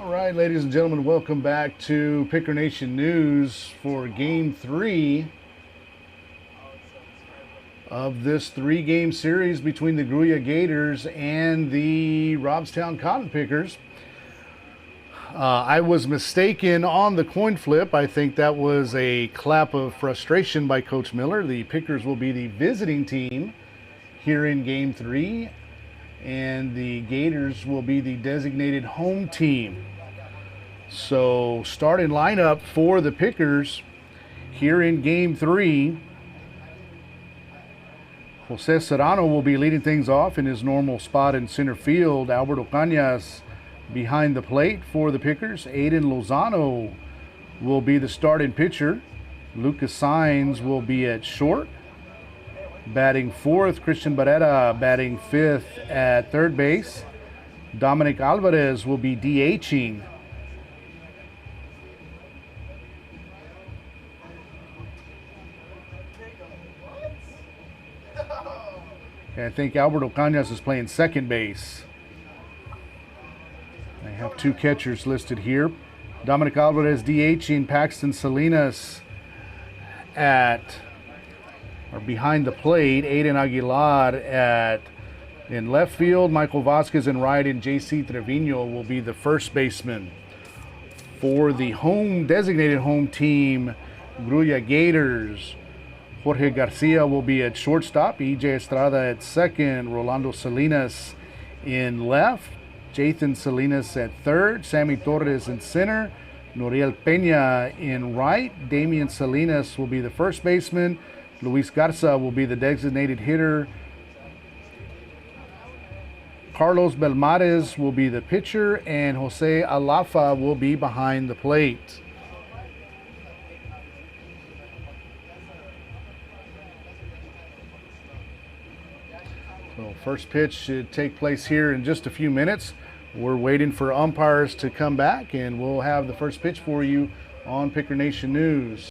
All right, ladies and gentlemen, welcome back to Picker Nation News for Game 3 of this three-game series between the Grulla Gators and the Robstown Cotton Pickers. I was mistaken on the coin flip. I think that was a clap of frustration by Coach Miller. The Pickers will be the visiting team here in Game 3, and the Gators will be the designated home team. So, starting lineup for the Pickers here in Game 3. Jose Serrano will be leading things off in his normal spot in center field. Alberto Cañas behind the plate for the Pickers. Aiden Lozano will be the starting pitcher. Lucas Saenz will be at short. Batting fourth, Christian Barrera batting fifth at third base. Dominic Alvarez will be DHing. I think Alberto Cañas is playing second base. I have two catchers listed here. Dominic Alvarez DHing, Paxton Salinas behind the plate. Aiden Aguilar in left field. Michael Vasquez in right, and J.C. Trevino will be the first baseman. For the designated home team, Grulla Gators, Jorge Garcia will be at shortstop, EJ Estrada at second, Rolando Salinas in left, Jathan Salinas at third, Sammy Torres in center, Noriel Peña in right, Damian Salinas will be the first baseman, Luis Garza will be the designated hitter, Carlos Belmares will be the pitcher, and Jose Alafa will be behind the plate. So first pitch should take place here in just a few minutes. We're waiting for umpires to come back, and we'll have the first pitch for you on Picker Nation News.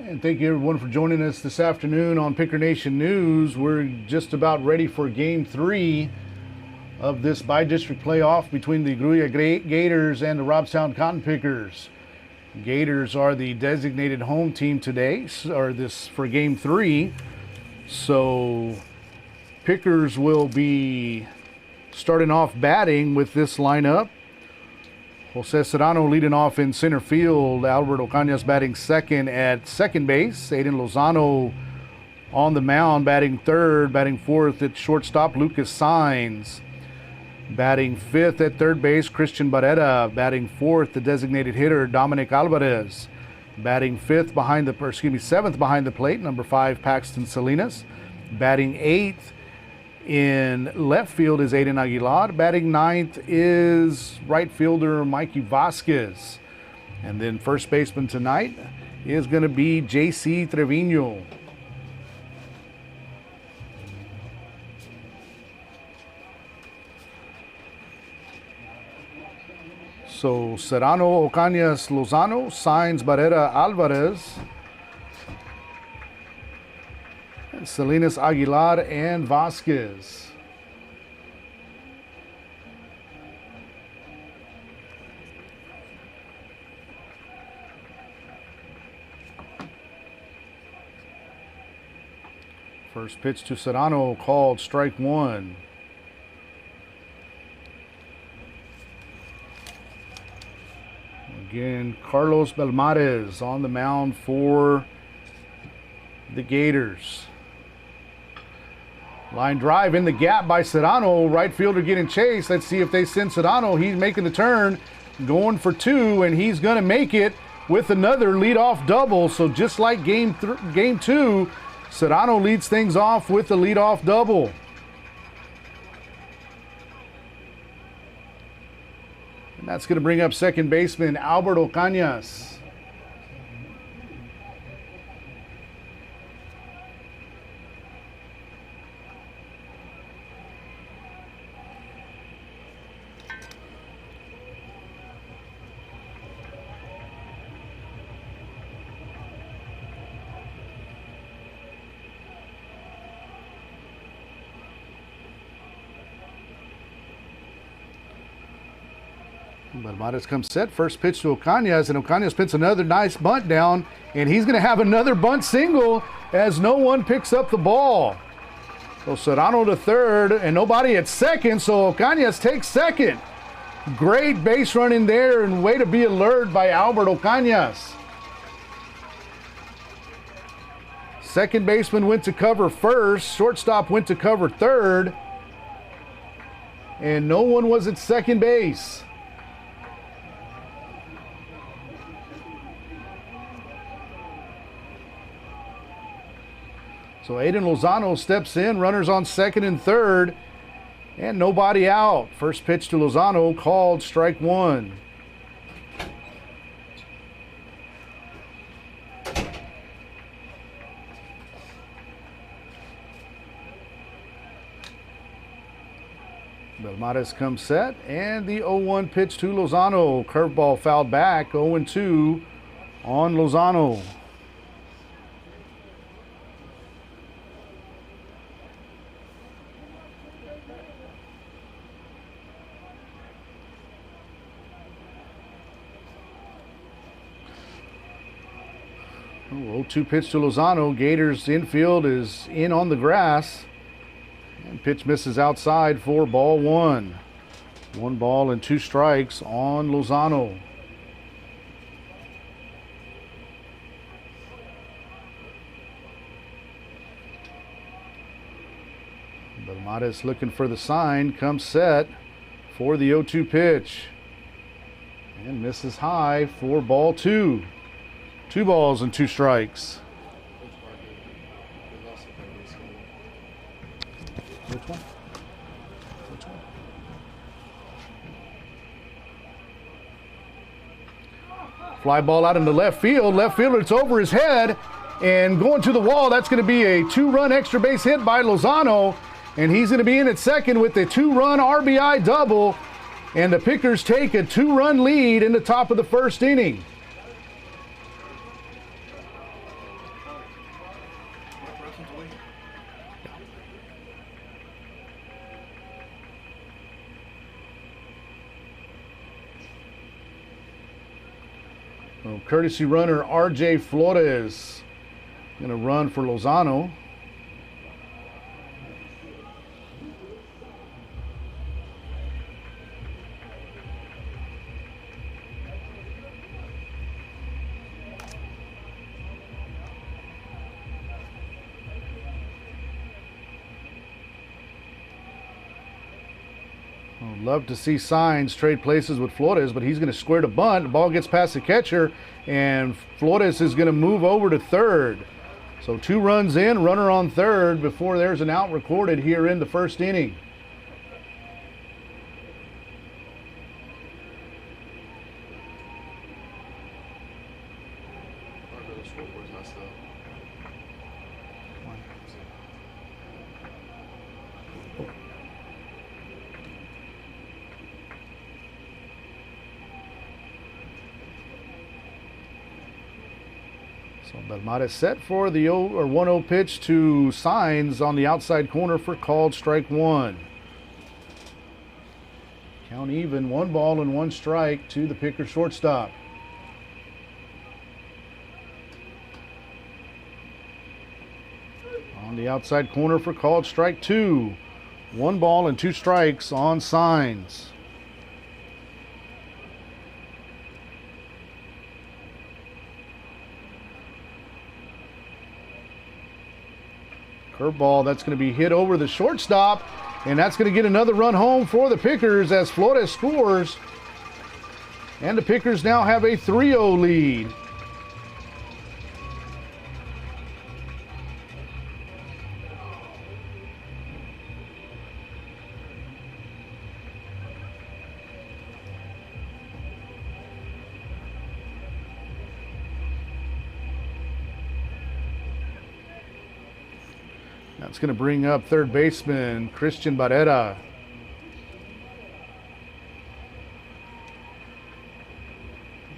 And thank you everyone for joining us this afternoon on Picker Nation News. We're just about ready for Game 3 of this bi-district playoff between the Grulla Gators and the Robstown Cotton Pickers. Gators are the designated home team today, or this for Game 3. So Pickers will be starting off batting with this lineup. Jose Serrano leading off in center field. Albert Ocañas batting second at second base. Aiden Lozano on the mound batting third. Batting fourth at shortstop, Lucas Saenz. Batting fifth at third base, Christian Barrera. Batting fourth, the designated hitter, Dominic Alvarez. Batting seventh behind the plate, number 5, Paxton Salinas. Batting eighth in left field is Aiden Aguilar. Batting ninth is right fielder Mikey Vasquez. And then first baseman tonight is going to be J.C. Trevino. So Serrano, Ocañas, Lozano, Saenz, Barrera, Alvarez, Salinas, Aguilar, and Vasquez. First pitch to Serrano called strike one. Again, Carlos Belmares on the mound for the Gators. Line drive in the gap by Serrano. Right fielder getting chased. Let's see if they send Serrano. He's making the turn, going for two, and he's going to make it with another leadoff double. So just like game 2, Serrano leads things off with a leadoff double. And that's going to bring up second baseman Albert Ocañas. Belmares comes set. First pitch to Ocañas, and Ocañas puts another nice bunt down, and he's going to have another bunt single as no one picks up the ball. So Serrano to third, and nobody at second, so Ocañas takes second. Great base running there, and way to be alert by Albert Ocañas. Second baseman went to cover first, shortstop went to cover third, and no one was at second base. So Aiden Lozano steps in, runners on second and third, and nobody out. First pitch to Lozano called strike one. Belmares comes set, and the 0-1 pitch to Lozano. Curveball fouled back, 0-2 on Lozano. Oh, 0-2 pitch to Lozano. Gators infield is in on the grass. And pitch misses outside for ball one. 1 ball and 2 strikes on Lozano. Belmares looking for the sign. Comes set for the 0-2 pitch. And misses high for ball 2. 2 balls and 2 strikes. Which one? Which one? Fly ball out into left field. Left fielder, it's over his head. And going to the wall, that's going to be a 2-run extra base hit by Lozano. And he's going to be in at second with a 2-run RBI double. And the Pickers take a 2-run lead in the top of the first inning. So courtesy runner RJ Flores going to run for Lozano. I'd love to see Signs trade places with Flores, but he's going to square the bunt. The ball gets past the catcher, and Flores is going to move over to third. So 2 runs in, runner on third before there's an out recorded here in the first inning. So Belmont is set for the 1-0 pitch to Signs on the outside corner for called strike 1. Count even, 1 ball and 1 strike to the Picker shortstop. On the outside corner for called strike 2. 1 ball and 2 strikes on Signs. Curveball, that's going to be hit over the shortstop, and that's going to get another run home for the Pickers as Flores scores. And the Pickers now have a 3-0 lead. That's going to bring up third baseman Christian Barrera.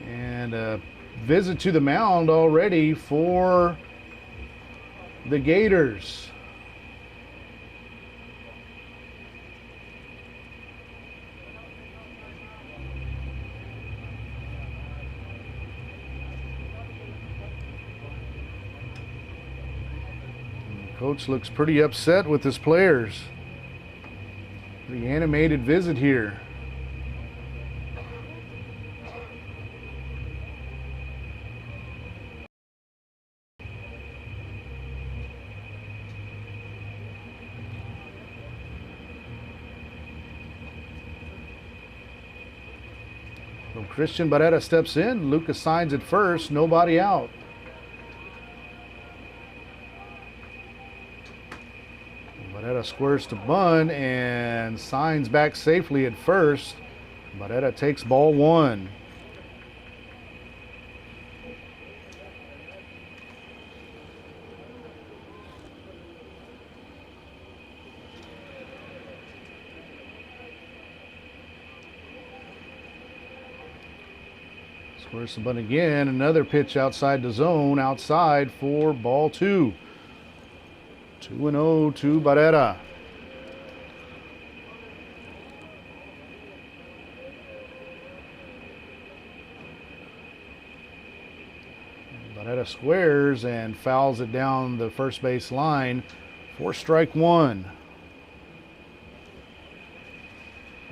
And a visit to the mound already for the Gators. Coach looks pretty upset with his players. The animated visit here. So Christian Barrera steps in. Lucas Signs at first, nobody out. Barrera squares to bunt and Signs back safely at first. Barrera takes ball 1. Squares the bunt again. Another pitch outside the zone, outside for ball 2. 2-0 to Barrera. Barrera squares and fouls it down the first base line for strike 1.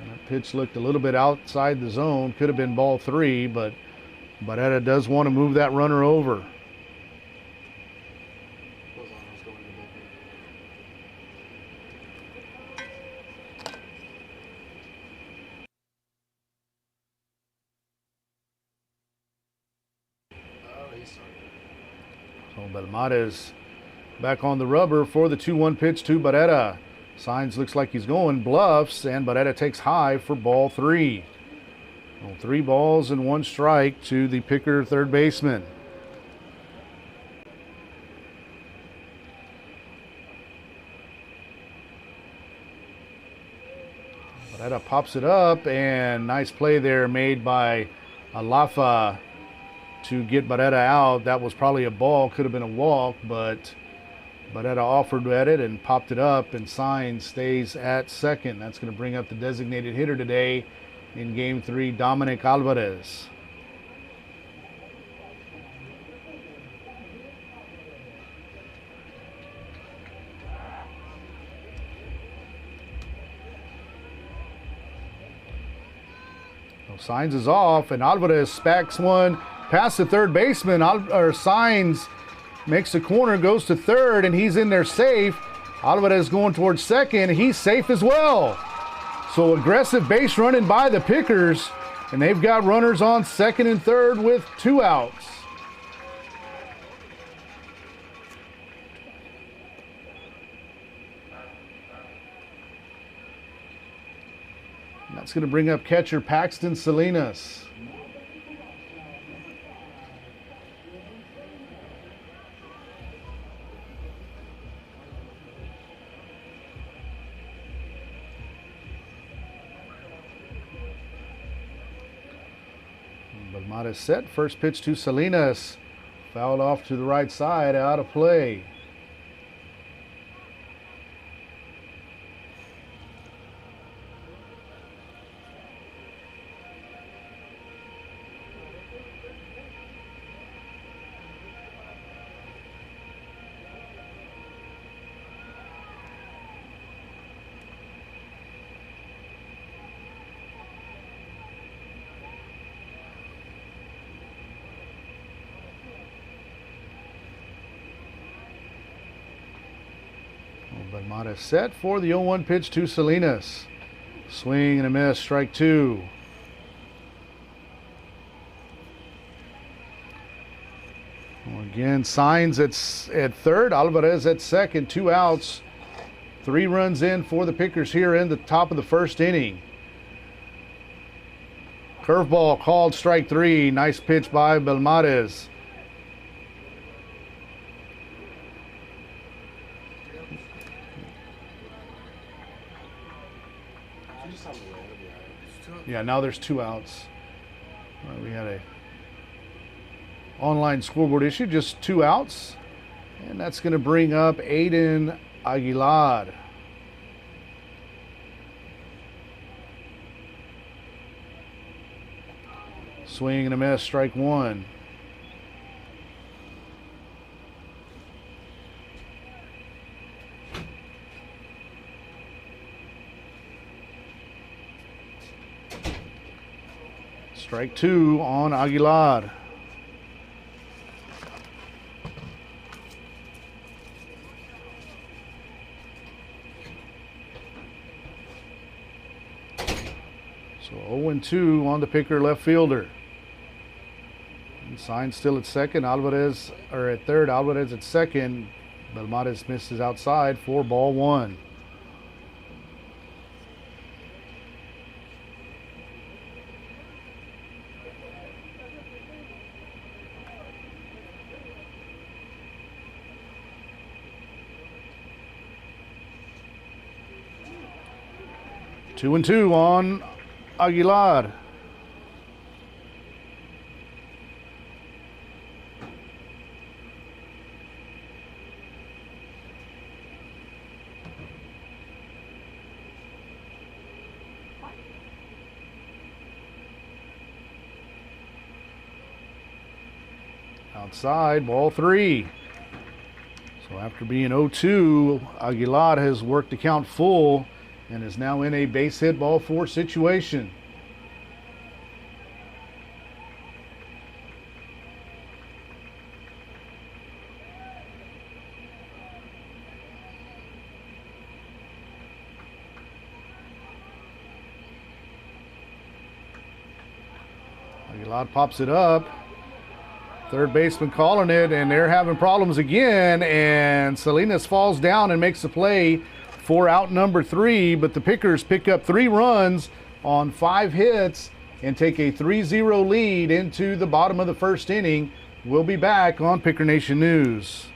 And that pitch looked a little bit outside the zone. Could have been ball 3, but Barrera does want to move that runner over. So Belmontes back on the rubber for the 2-1 pitch to Barrera. Signs looks like he's going, bluffs, and Barrera takes high for ball 3. Well, 3 balls and 1 strike to the Picker third baseman. Barrera pops it up, and nice play there made by Alafa to get Barrera out. That was probably a ball, could have been a walk, but Barrera offered at it and popped it up, and Signs stays at second. That's going to bring up the designated hitter today in Game 3, Dominic Alvarez. Signs is off, and Alvarez spacks one past the third baseman. Signs makes the corner, goes to third, and he's in there safe. Alvarez going towards second. He's safe as well. So aggressive base running by the Pickers, and they've got runners on second and third with 2 outs. And that's going to bring up catcher Paxton Salinas. Belmont set. First pitch to Salinas. Fouled off to the right side, out of play. Belmont set for the 0-1 pitch to Salinas. Swing and a miss, strike 2. Again, Signs at third, Alvarez at second, 2 outs. 3 runs in for the Pickers here in the top of the first inning. Curveball called, strike 3. Nice pitch by Belmont. Yeah, now there's 2 outs. We had a online scoreboard issue, just 2 outs. And that's going to bring up Aiden Aguilar. Swing and a miss, strike 1. Strike 2 on Aguilar. So 0-2 on the Picker left fielder. And Signs still at second. Alvarez, or at third. Alvarez at second. Belmont misses outside for ball 1. Two and 2 on Aguilar. Outside, ball 3. So after being 0-2, Aguilar has worked the count full and is now in a base hit ball 4 situation. Aguilar pops it up. Third baseman calling it, and they're having problems again, and Salinas falls down and makes the play for out number 3, but the Pickers pick up 3 runs on 5 hits and take a 3-0 lead into the bottom of the first inning. We'll be back on Picker Nation News.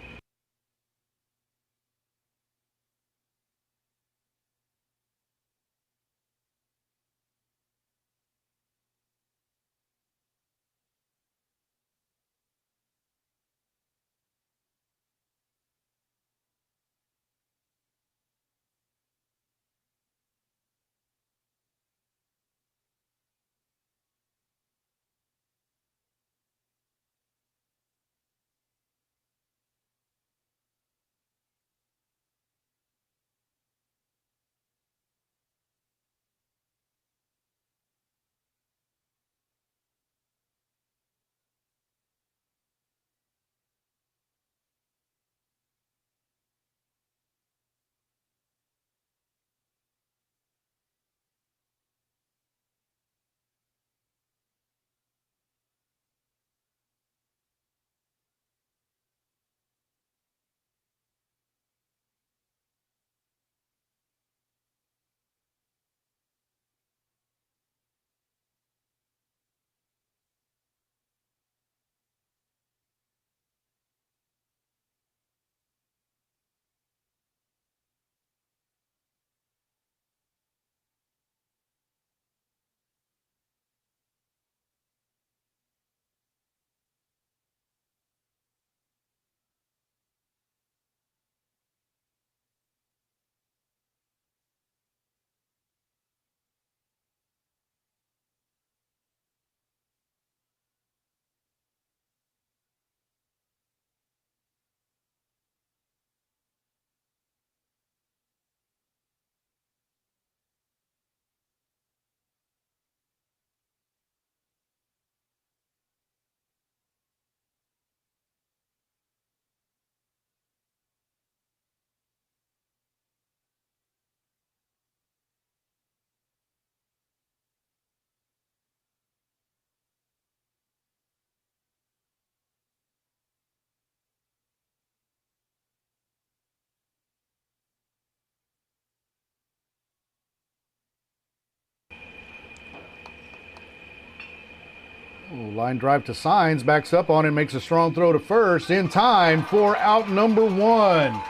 Line drive to Signs, backs up on it, makes a strong throw to first in time for out number 1.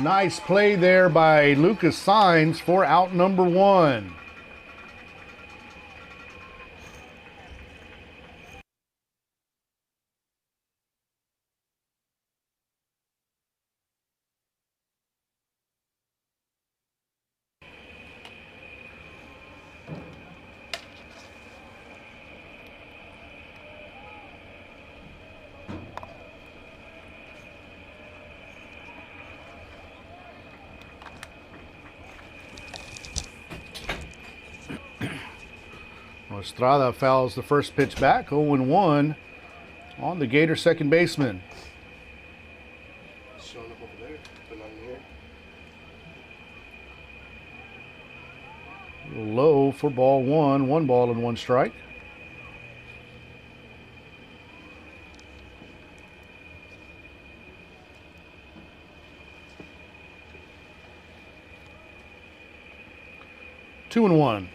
Nice play there by Lucas Signs for out number 1. Estrada fouls the first pitch back, 0-1 on the Gator second baseman. Showing up over there, but not here. Low for ball 1, 1 ball and 1 strike. Two and 1.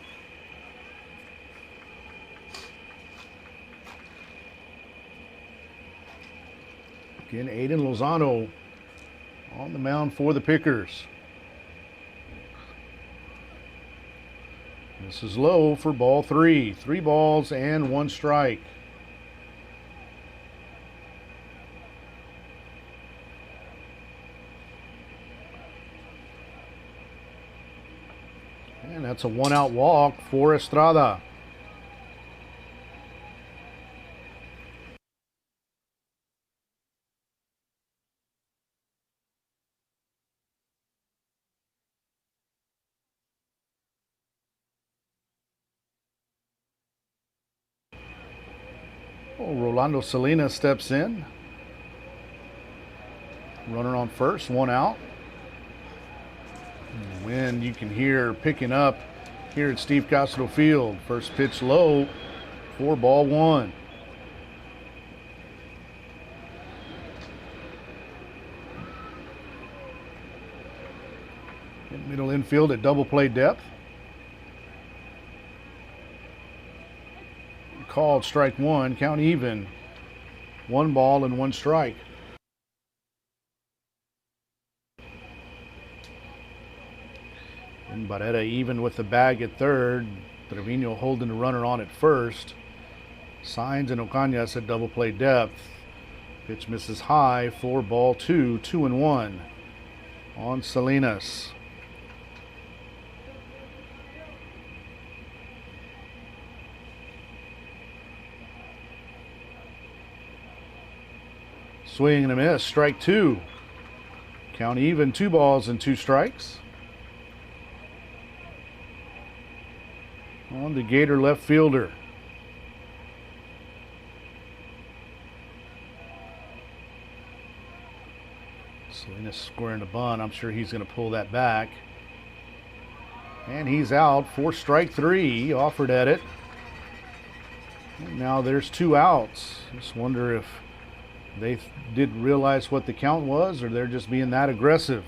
Again, Aiden Lozano on the mound for the Pickers. This is low for ball 3. 3 balls and 1 strike. And that's a 1-out walk for Estrada. Rolando Salinas steps in. Runner on first, 1 out. Wind you can hear picking up here at Steve Castro Field. First pitch low for ball 1. In middle infield at double play depth. Called strike 1, count even. 1 ball and 1 strike. And Barrera even with the bag at third. Trevino holding the runner on at first. Signs and Ocañas at double play depth. Pitch misses high for ball 2, 2-1 on Salinas. Swing and a miss, strike 2. Count even, 2 balls and 2 strikes. On the Gator left fielder. Salinas squaring the bunt. I'm sure he's going to pull that back. And he's out for strike 3. He offered at it. And now there's 2 outs. Just wonder if they didn't realize what the count was, or they're just being that aggressive.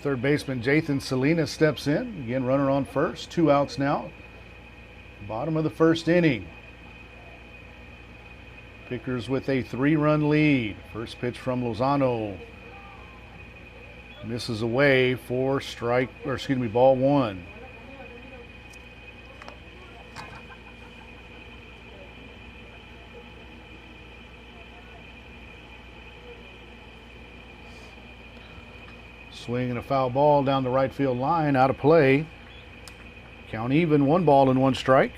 Third baseman Jathan Salinas steps in. Again, runner on first. 2 outs now. Bottom of the first inning. Pickers with a 3-run lead. First pitch from Lozano. Misses away for ball 1. Swing and a foul ball down the right field line, out of play. Count even, 1 ball and 1 strike.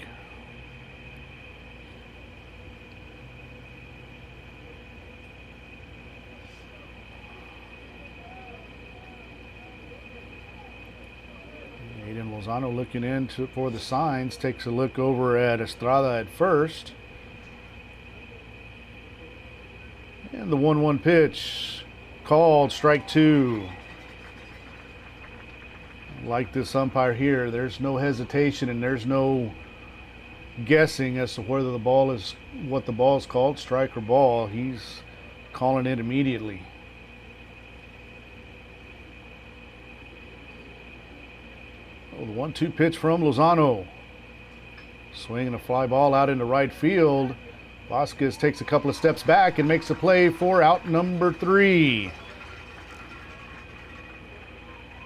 Aiden Lozano looking in for the signs, takes a look over at Estrada at first. And the 1-1 pitch called, strike 2. Like this umpire here, there's no hesitation and there's no guessing as to whether what the ball is called, strike or ball. He's calling it immediately. Oh, the 1-2 pitch from Lozano. Swinging a fly ball out into right field. Vasquez takes a couple of steps back and makes a play for out number 3.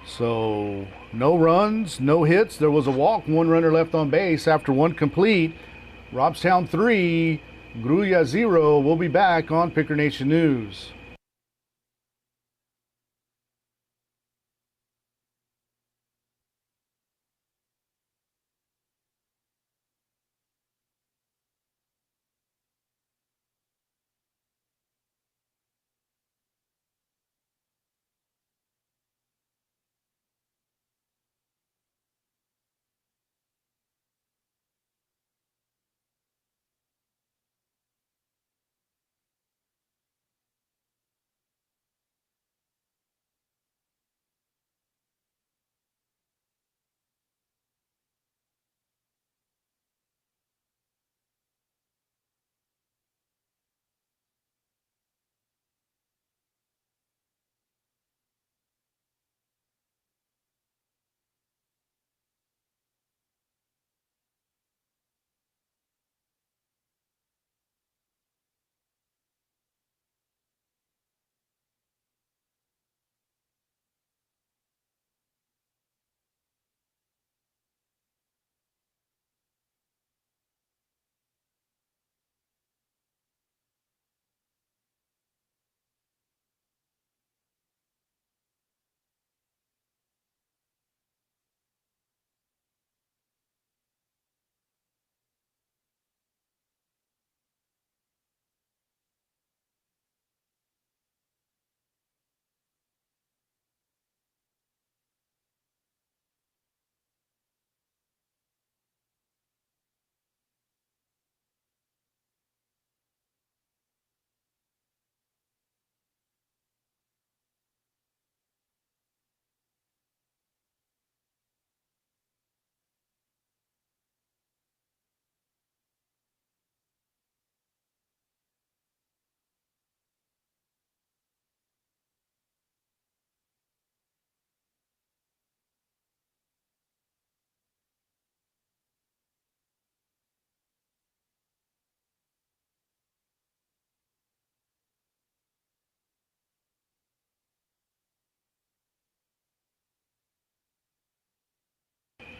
So no runs, no hits. There was a walk, 1 runner left on base after 1 complete. Robstown 3, Grulla 0. We'll be back on Picker Nation News.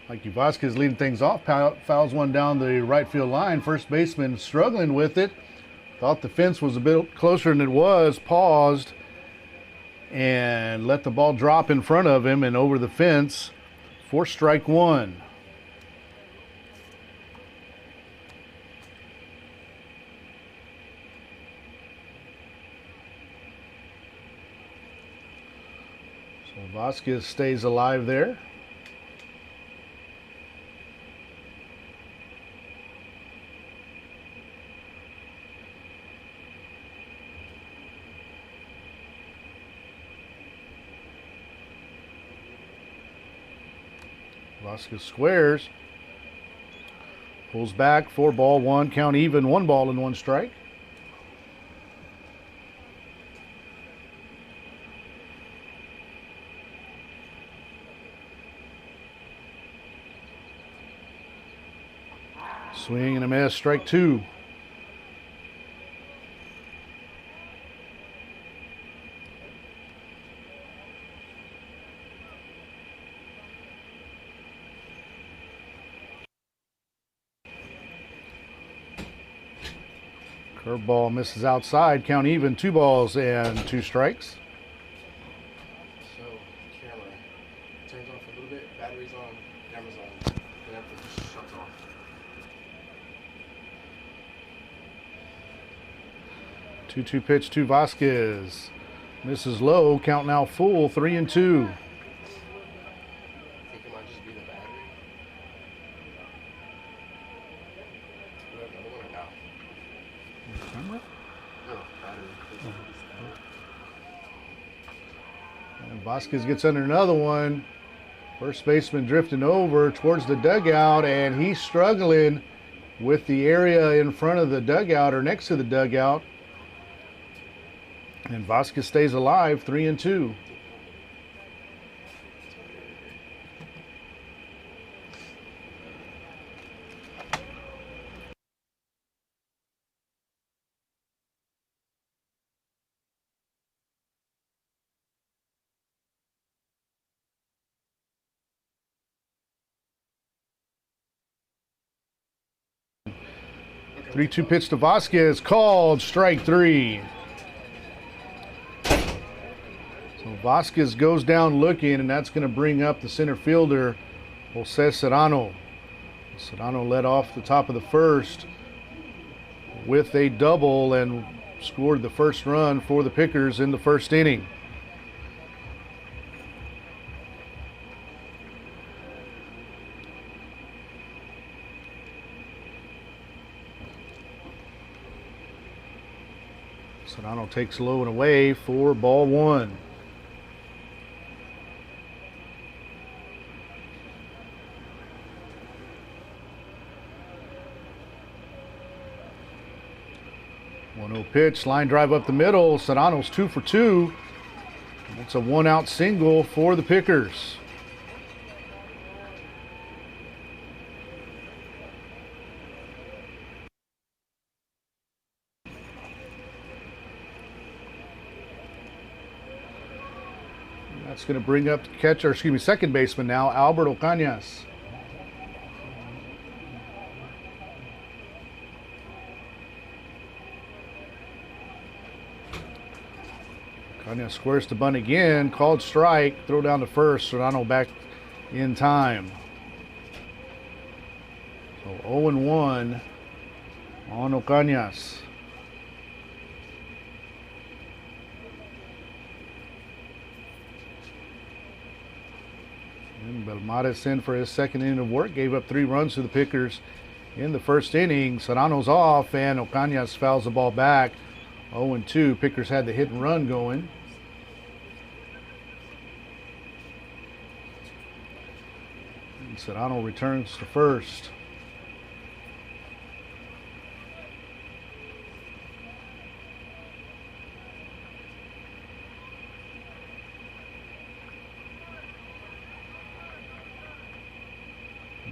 Mikey Vasquez leading things off, fouls one down the right field line. First baseman struggling with it. Thought the fence was a bit closer than it was. Paused and let the ball drop in front of him and over the fence for strike 1. So Vasquez stays alive there. Vasquez squares, pulls back, 4-1, count even, 1 ball and 1 strike. Swing and a miss, strike 2. Curveball misses outside, count even, 2 balls and 2 strikes. So, camera turns off a little bit, battery's on, camera's on, then everything just shuts off. 2-2 pitch to Vasquez. Misses low, count now full, 3-2. I think it might just be the battery. Do we have another one or no? No, battery. And Vasquez gets under another one. First baseman drifting over towards the dugout, and he's struggling with the area in front of the dugout or next to the dugout. And Vasquez stays alive, 3-2. Okay. 3-2 pitch to Vasquez, called strike 3. So Vasquez goes down looking, and that's going to bring up the center fielder, Jose Serrano. Serrano led off the top of the first with a double and scored the first run for the Pickers in the first inning. Serrano takes low and away for ball 1. One-zero pitch, line drive up the middle. Serrano's 2 for 2. It's a 1-out single for the Pickers. That's going to bring up the catcher, second baseman now, Albert Ocañas. Ocañas squares to bunt again, called strike, throw down to first, Serrano back in time. So 0-1 on Ocañas. And Belmares in for his second inning of work, gave up 3 runs to the Pickers in the first inning. Serrano's off, and Ocañas fouls the ball back. 0-2. Pickers had the hit and run going. And Serrano returns to first.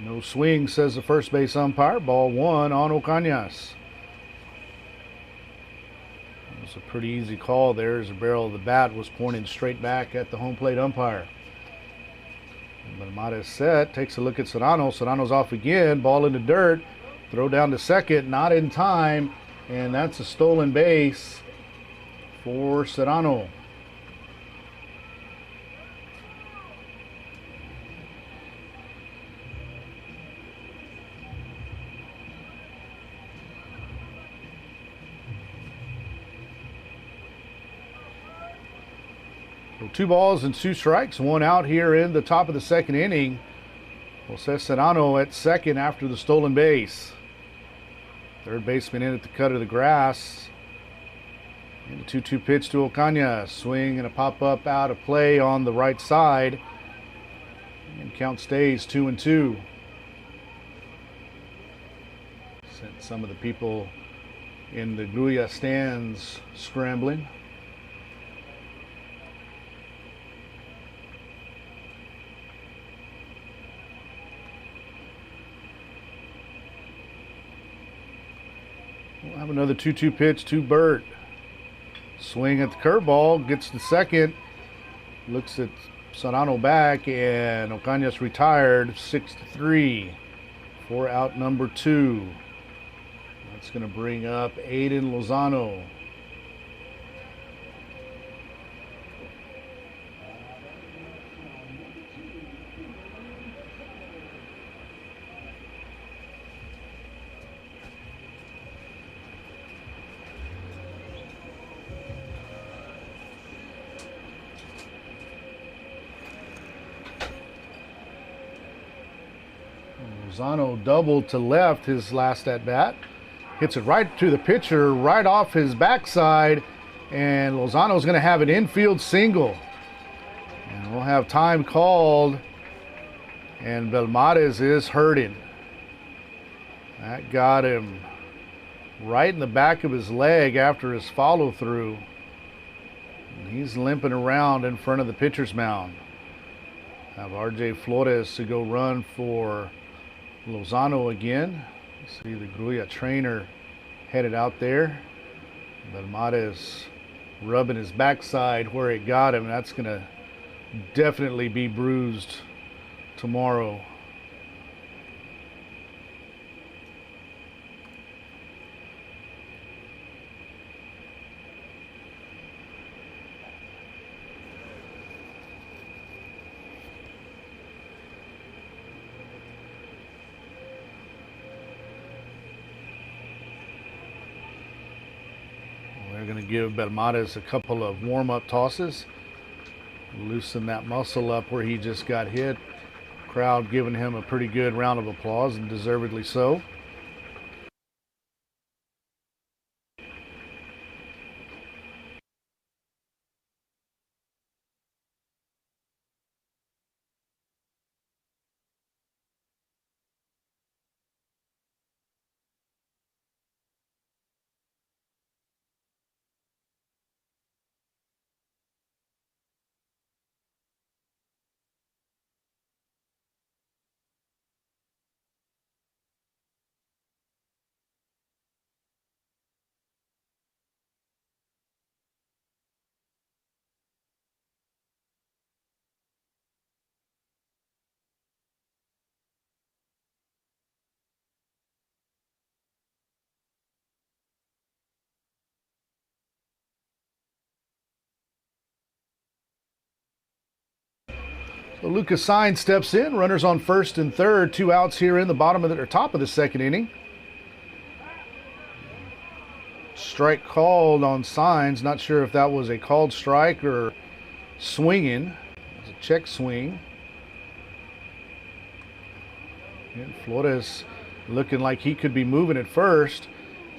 No swing, says the first base umpire. Ball 1 on Ocañas. It was a pretty easy call there as the barrel of the bat was pointing straight back at the home plate umpire. Belmares set, takes a look at Serrano. Serrano's off again, ball in the dirt. Throw down to second, not in time, and that's a stolen base for Serrano. So 2 balls and 2 strikes, 1 out here in the top of the second inning. Jose Serrano at second after the stolen base. Third baseman in at the cut of the grass. And a 2-2 pitch to Ocañas. Swing and a pop-up out of play on the right side. And count stays 2-2. Sent some of the people in the Grulla stands scrambling. We'll have another 2-2 pitch to Burt. Swing at the curveball, gets the second, looks at Serrano back, and Ocañas retired 6-3 for out number 2. That's going to bring up Aiden Lozano. Lozano doubled to left his last at bat. Hits it right to the pitcher, right off his backside, and Lozano's going to have an infield single. And we'll have time called, and Belmares is hurting. That got him right in the back of his leg after his follow-through. He's limping around in front of the pitcher's mound. Have RJ Flores to go run for Lozano again. See the Grulla trainer headed out there. Belmontes rubbing his backside where it got him. That's going to definitely be bruised tomorrow. We're going to give Belmontes a couple of warm-up tosses. Loosen that muscle up where he just got hit. Crowd giving him a pretty good round of applause, and deservedly so. So Lucas Sainz steps in. Runners on first and third. 2 outs here in the top of the second inning. Strike called on Sainz. Not sure if that was a called strike or swinging. It was a check swing. And Flores looking like he could be moving at first.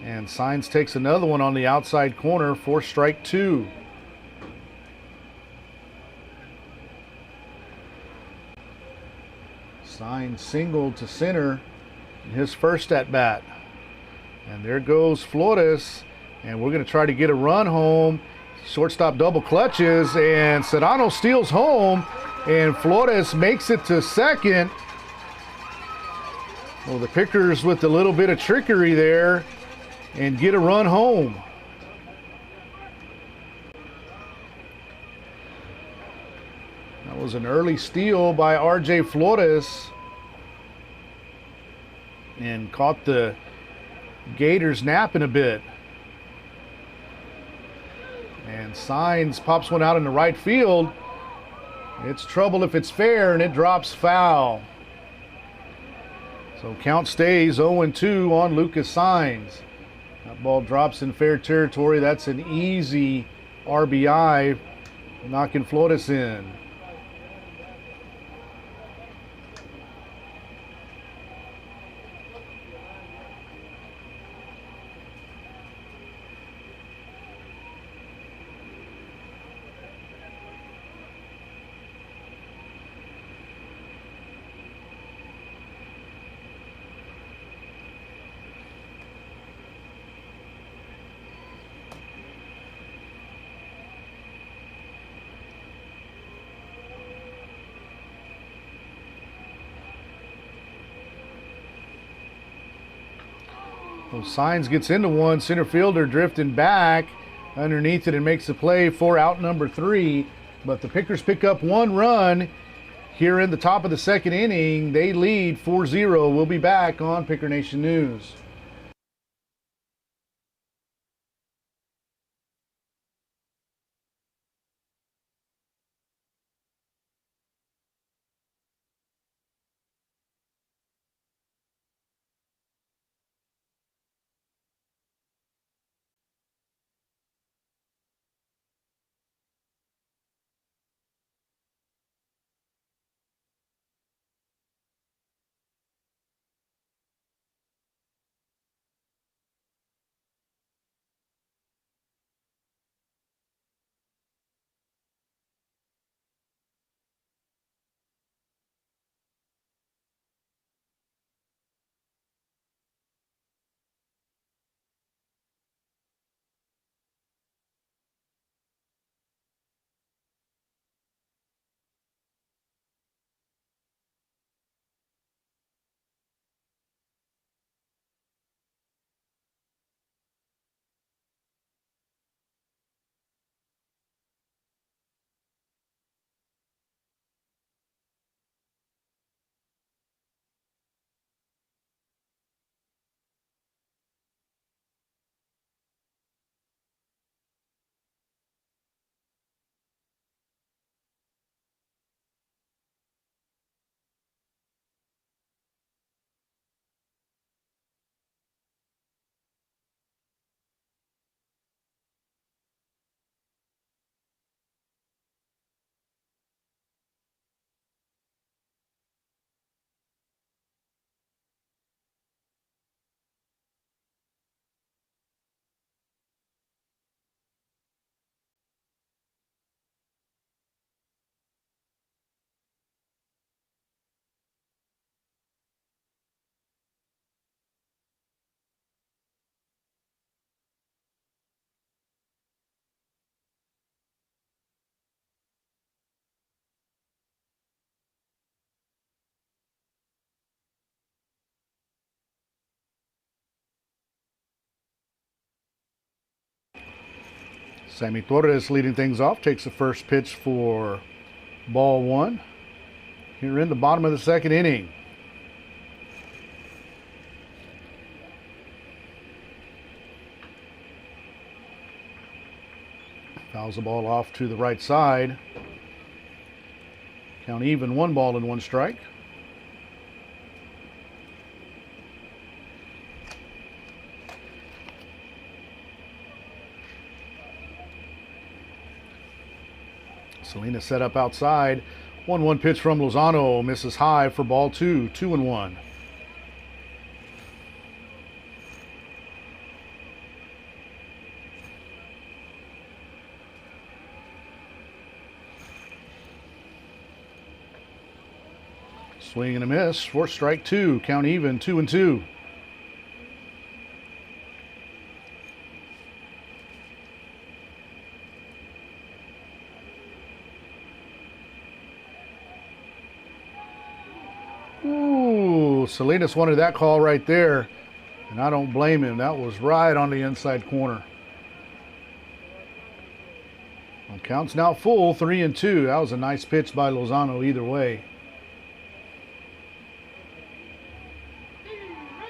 And Sainz takes another one on the outside corner for strike 2. Sainz singled to center in his first at bat. And there goes Flores. And we're going to try to get a run home. Shortstop double clutches, and Serrano steals home, and Flores makes it to second. Well, the Pickers with a little bit of trickery there and get a run home. That was an early steal by RJ Flores and caught the Gators napping a bit. And Sainz pops one out in the right field. It's trouble if it's fair, and it drops foul. So count stays 0-2 on Lucas Sainz. That ball drops in fair territory. That's an easy RBI, knocking Flores in. So Sainz gets into one, center fielder drifting back underneath it and makes the play for out number 3. But the Pickers pick up 1 run here in the top of the second inning. They lead 4-0. We'll be back on Picker Nation News. Sammy Torres leading things off, takes the first pitch for ball one. Here in the bottom of the second inning. Fouls the ball off to the right side. Count even, 1 ball and 1 strike. Salinas set up outside. 1-1 pitch from Lozano, misses high for ball 2, 2-1. Swing and a miss for strike 2, count even, 2-2. Ooh, Salinas wanted that call right there, and I don't blame him. That was right on the inside corner. Well, count's now full, 3-2. That was a nice pitch by Lozano either way.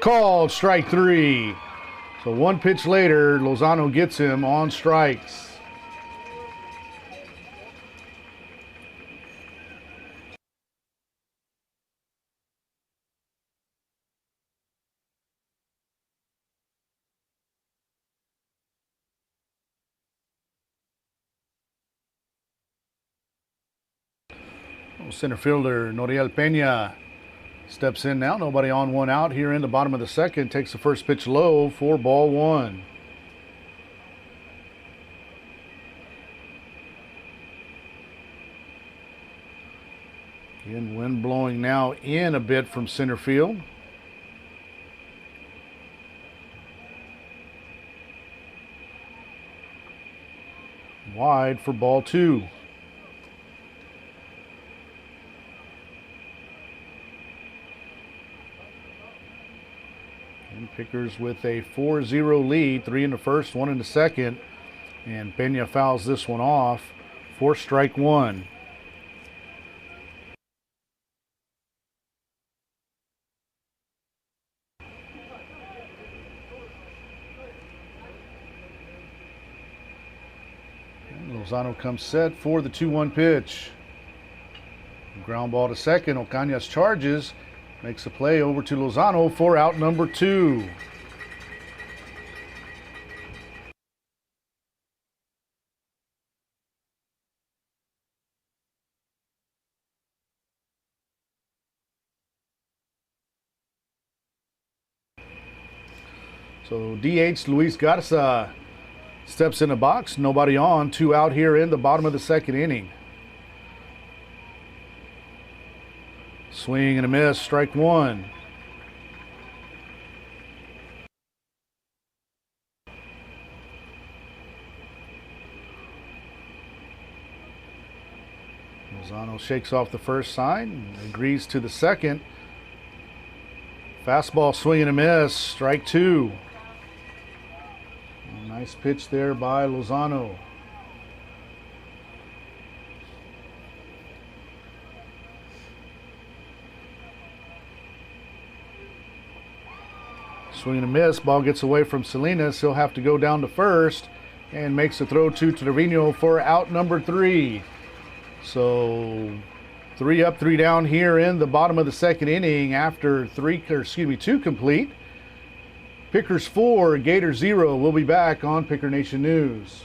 Called strike 3. So 1 pitch later, Lozano gets him on strikes. Center fielder Noriel Pena steps in now. Nobody on, 1 out here in the bottom of the second. Takes the first pitch low for ball 1. Again, wind blowing now in a bit from center field. Wide for ball 2. Pickers with a 4-0 lead, 3 in the first, 1 in the second, and Pena fouls this one off for strike 1. And Lozano comes set for the 2-1 pitch. Ground ball to second. Ocañas charges. Makes a play over to Lozano for out number 2. So DH Luis Garza steps in the box. Nobody on. 2 out here in the bottom of the second inning. Swing and a miss, strike 1. Lozano shakes off the first side and agrees to the second. Fastball, swing and a miss, strike 2. Nice pitch there by Lozano. Swing and a miss. Ball gets away from Salinas. He'll have to go down to first and makes a throw to Trevino for out number 3. So 3 up, 3 down here in the bottom of the second inning after 2 complete. Pickers 4, Gators 0. We'll be back on Picker Nation News.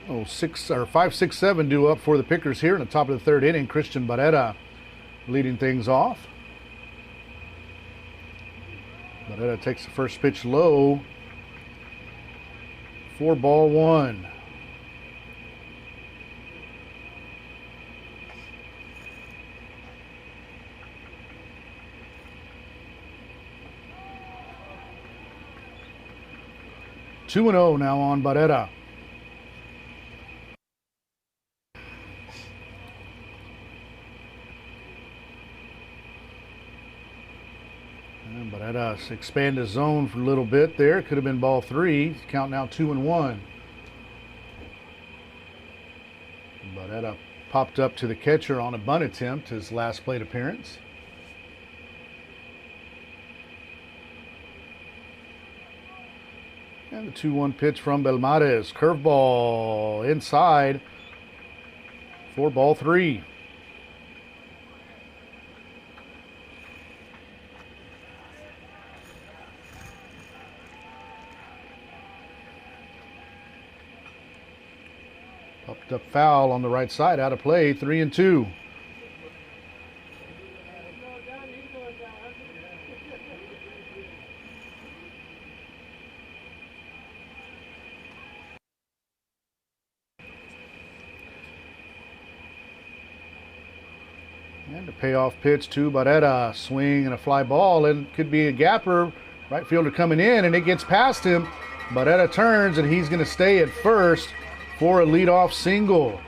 Oh, 5-6-7 due up for the Pickers here in the top of the third inning. Christian Barrera leading things off. Barrera takes the first pitch low. 4-1. Two and 0 now on Barrera. And Barrera expand his zone for a little bit there. Could have been ball 3. Count now 2-1. Barrera popped up to the catcher on a bunt attempt, his last plate appearance. And the 2-1 pitch from Belmares. Curveball inside. 4-3. Popped up foul on the right side, out of play, 3-2. And a payoff pitch to Barrera. Swing and a fly ball, and could be a gapper. Right fielder coming in, and it gets past him. Barrera turns, and he's going to stay at first for a leadoff single.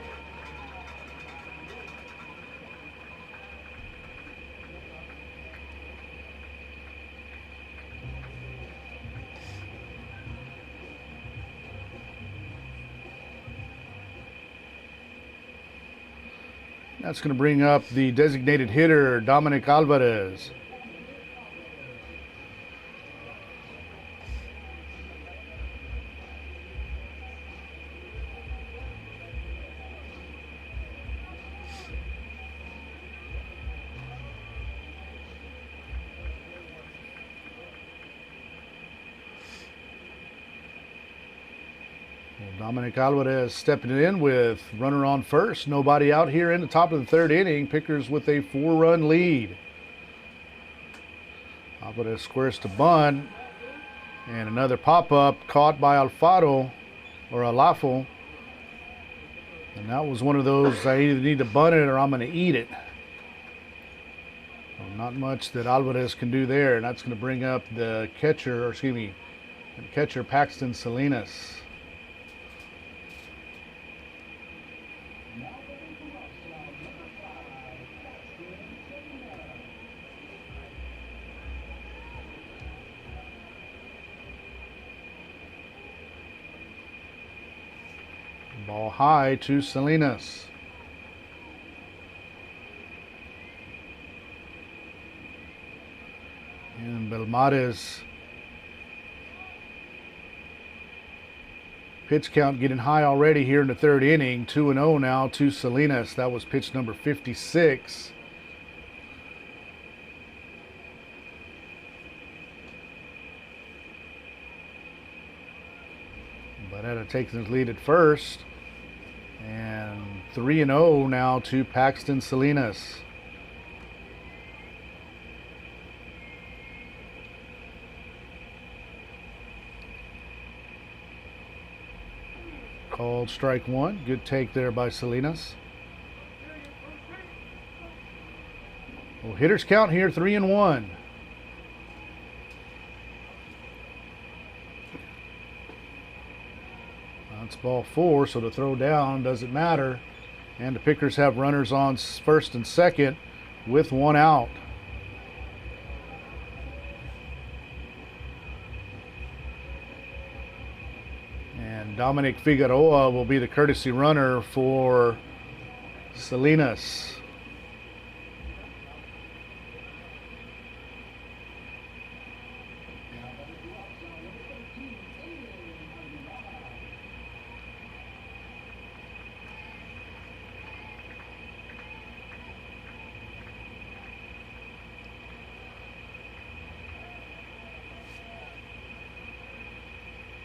That's going to bring up the designated hitter, Dominic Alvarez. Dominic Alvarez stepping in with runner on first. Nobody out here in the top of the third inning. Pickers with a 4-run lead. Alvarez squares to bunt. And another pop-up caught by Alfaro, or Alafo. And that was one of those, I either need to bunt it or I'm going to eat it. Well, not much that Alvarez can do there. And that's going to bring up the catcher, Paxton Salinas. Ball high to Salinas. And Belmares. Pitch count getting high already here in the third inning. 2-0 now to Salinas. That was pitch number 56. Barrera takes his lead at first. And 3-0 now to Paxton Salinas. Called strike one. Good take there by Salinas. Well, hitters count here 3-1. That's ball 4, so the throw down doesn't matter. And the Pickers have runners on first and second with one out. And Dominic Figueroa will be the courtesy runner for Salinas.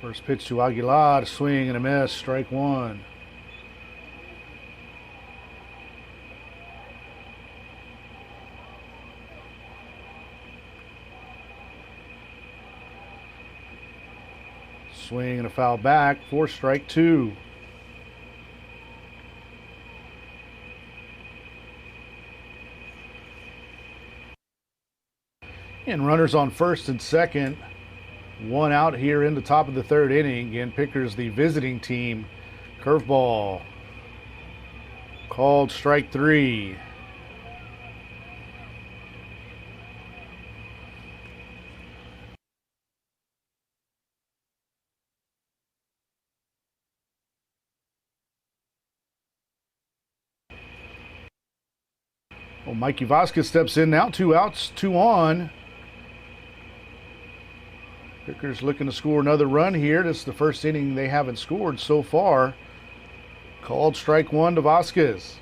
First pitch to Aguilar, swing and a miss, strike one. swing and a foul back for strike 2. And runners on first and second. 1 out here in the top of the 3rd inning. Again, Pickers, the visiting team. Curveball. Called strike 3. Well, Mikey Vasquez steps in now. 2 outs, 2 on. Pickers looking to score another run here. This is the first inning they haven't scored so far. Called strike 1 to Vasquez.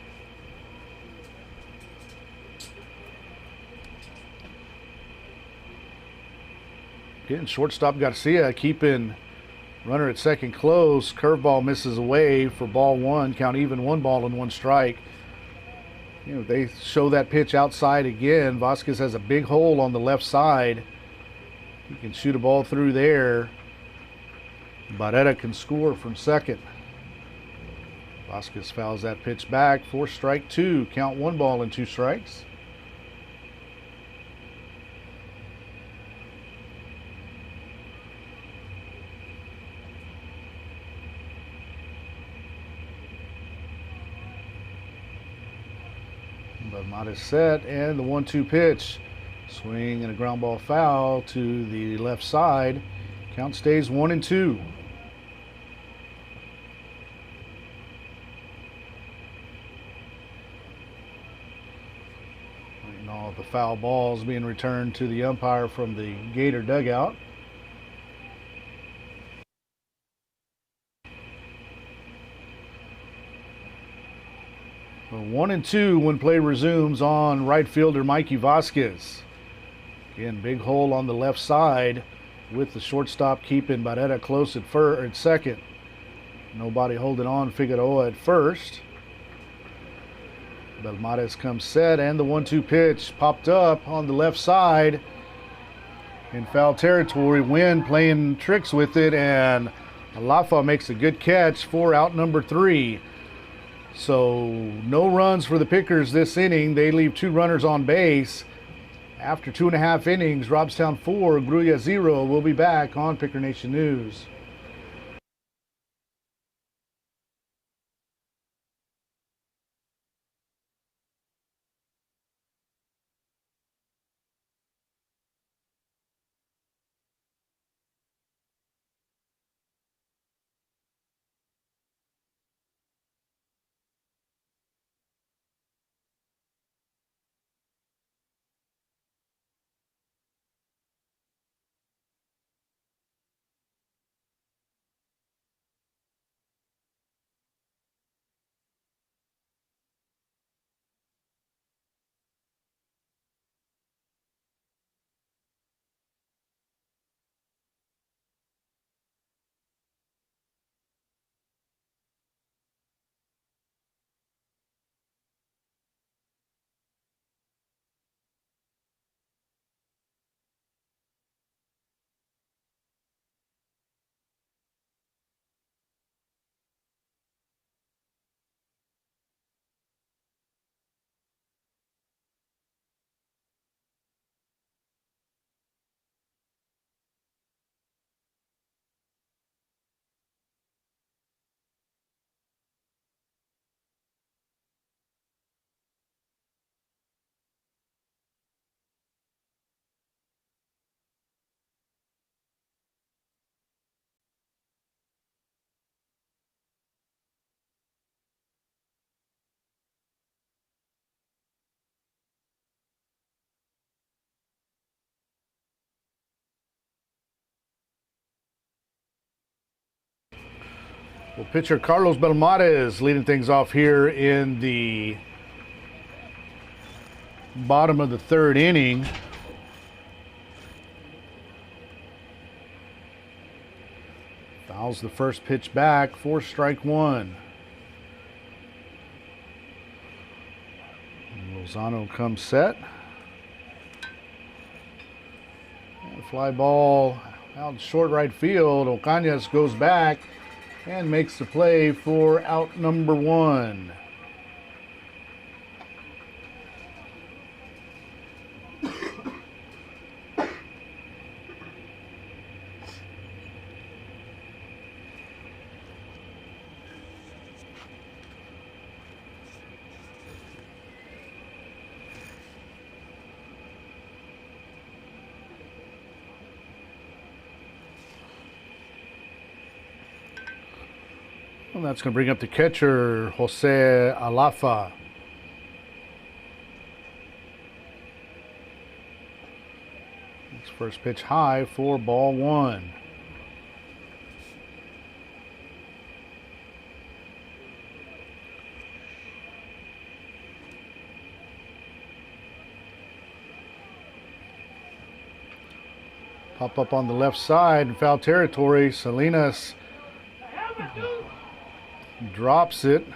Getting shortstop Garcia keeping runner at second close. Curveball misses away for ball 1. Count even, 1 ball and 1 strike. You know, they show that pitch outside again. Vasquez has a big hole on the left side. He can shoot a ball through there. Barrera can score from second. Vasquez fouls that pitch back for strike 2. Count 1 ball and 2 strikes. Belmont is set, and the 1-2 pitch. Swing and a ground ball foul to the left side. Count stays 1-2. And all the foul balls being returned to the umpire from the Gator dugout. So 1-2 when play resumes on right fielder Mikey Vasquez. Again, big hole on the left side with the shortstop keeping Barrera close at second. Nobody holding on Figueroa at first. Belmares comes set, and the 1-2 pitch popped up on the left side in foul territory. Wynn playing tricks with it, and Alafa makes a good catch for out number 3. So no runs for the Pickers this inning. They leave 2 runners on base. After 2.5 innings, Robstown 4, Grulla 0. We'll be back on Picker Nation News. Well, pitcher Carlos Belmares leading things off here in the bottom of the 3rd inning. Fouls the first pitch back for strike 1. Lozano comes set. And fly ball Out short right field. Ocañas goes back and makes the play for out number 1. Well, that's going to bring up the catcher, Jose Alafa. It's first pitch high for ball 1. Pop up on the left side in foul territory. Salinas drops it.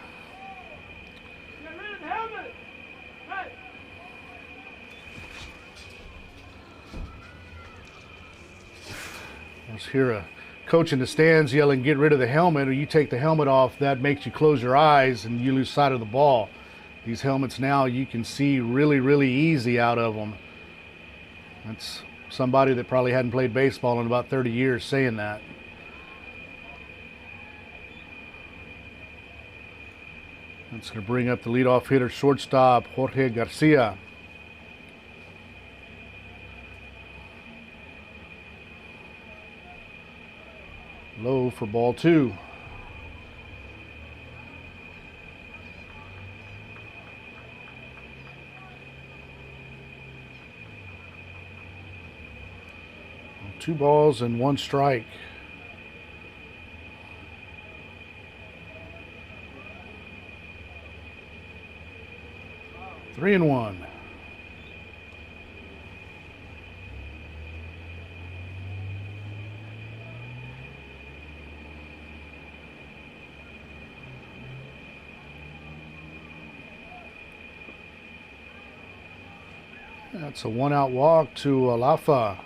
Let's hear a coach in the stands yelling, "Get rid of the helmet," or you take the helmet off, that makes you close your eyes and you lose sight of the ball. These helmets now you can see really, really easy out of them. That's somebody that probably hadn't played baseball in about 30 years saying that. That's going to bring up the leadoff hitter, shortstop, Jorge Garcia. Low for ball 2. Two balls and 1 strike. Three and 1. That's a 1-out walk to Alafa.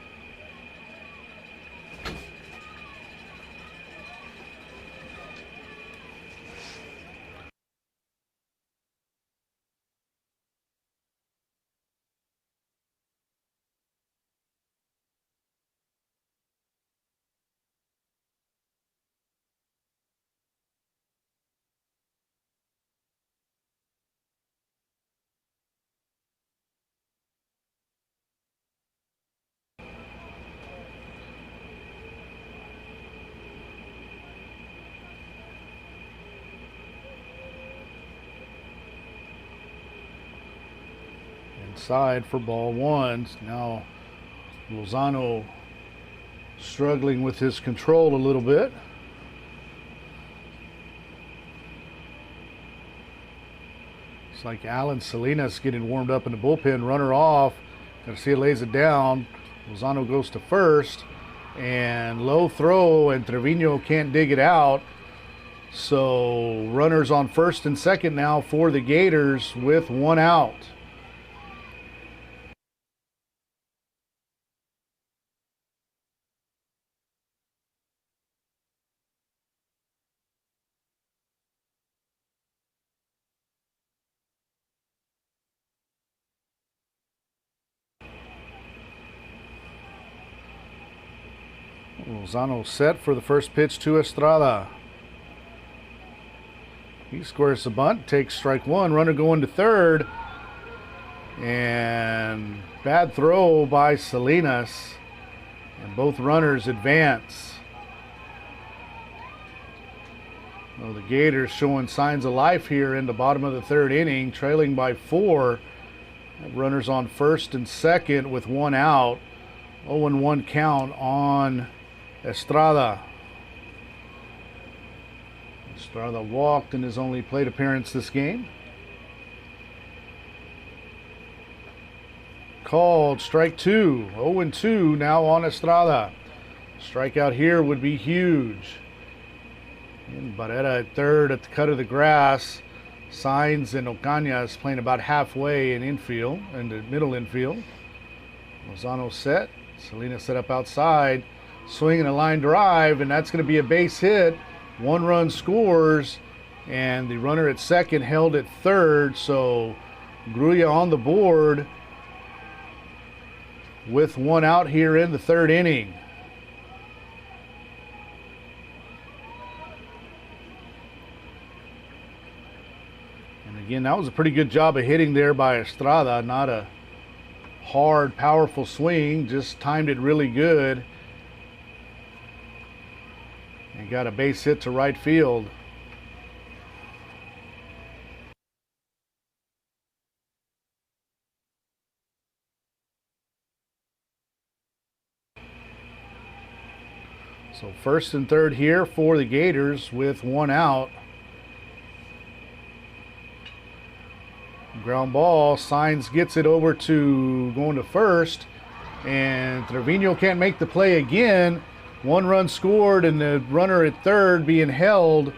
Inside for ball 1. Now Lozano struggling with his control a little bit. It's like Alan Salinas getting warmed up in the bullpen. Runner off. Garcia lays it down. Lozano goes to first. And low throw, and Trevino can't dig it out. So runners on first and second now for the Gators with 1 out. Lozano set for the first pitch to Estrada. He squares the bunt, takes strike 1, runner going to third. And bad throw by Salinas. And both runners advance. Well, the Gators showing signs of life here in the bottom of the 3rd inning, trailing by 4. Runners on first and second with 1 out. 0-1 count on Estrada. Estrada walked in his only plate appearance this game. Called strike 2. 0-2 now on Estrada. Strikeout here would be huge. And Barrera at third at the cut of the grass. Signs and Ocañas playing about halfway in infield, in the middle infield. Lozano set. Salinas set up outside. swinging a line drive, and that's going to be a base hit. 1 run scores, and the runner at second held at third. So Grulla on the board with 1 out here in the 3rd inning. And again, that was a pretty good job of hitting there by Estrada. Not a hard, powerful swing, just timed it really good. And got a base hit to right field. So 1st and 3rd here for the Gators with 1 out. Ground ball, Signs gets it over to going to first, and Trevino can't make the play again. 1 run scored, and the runner at third being held.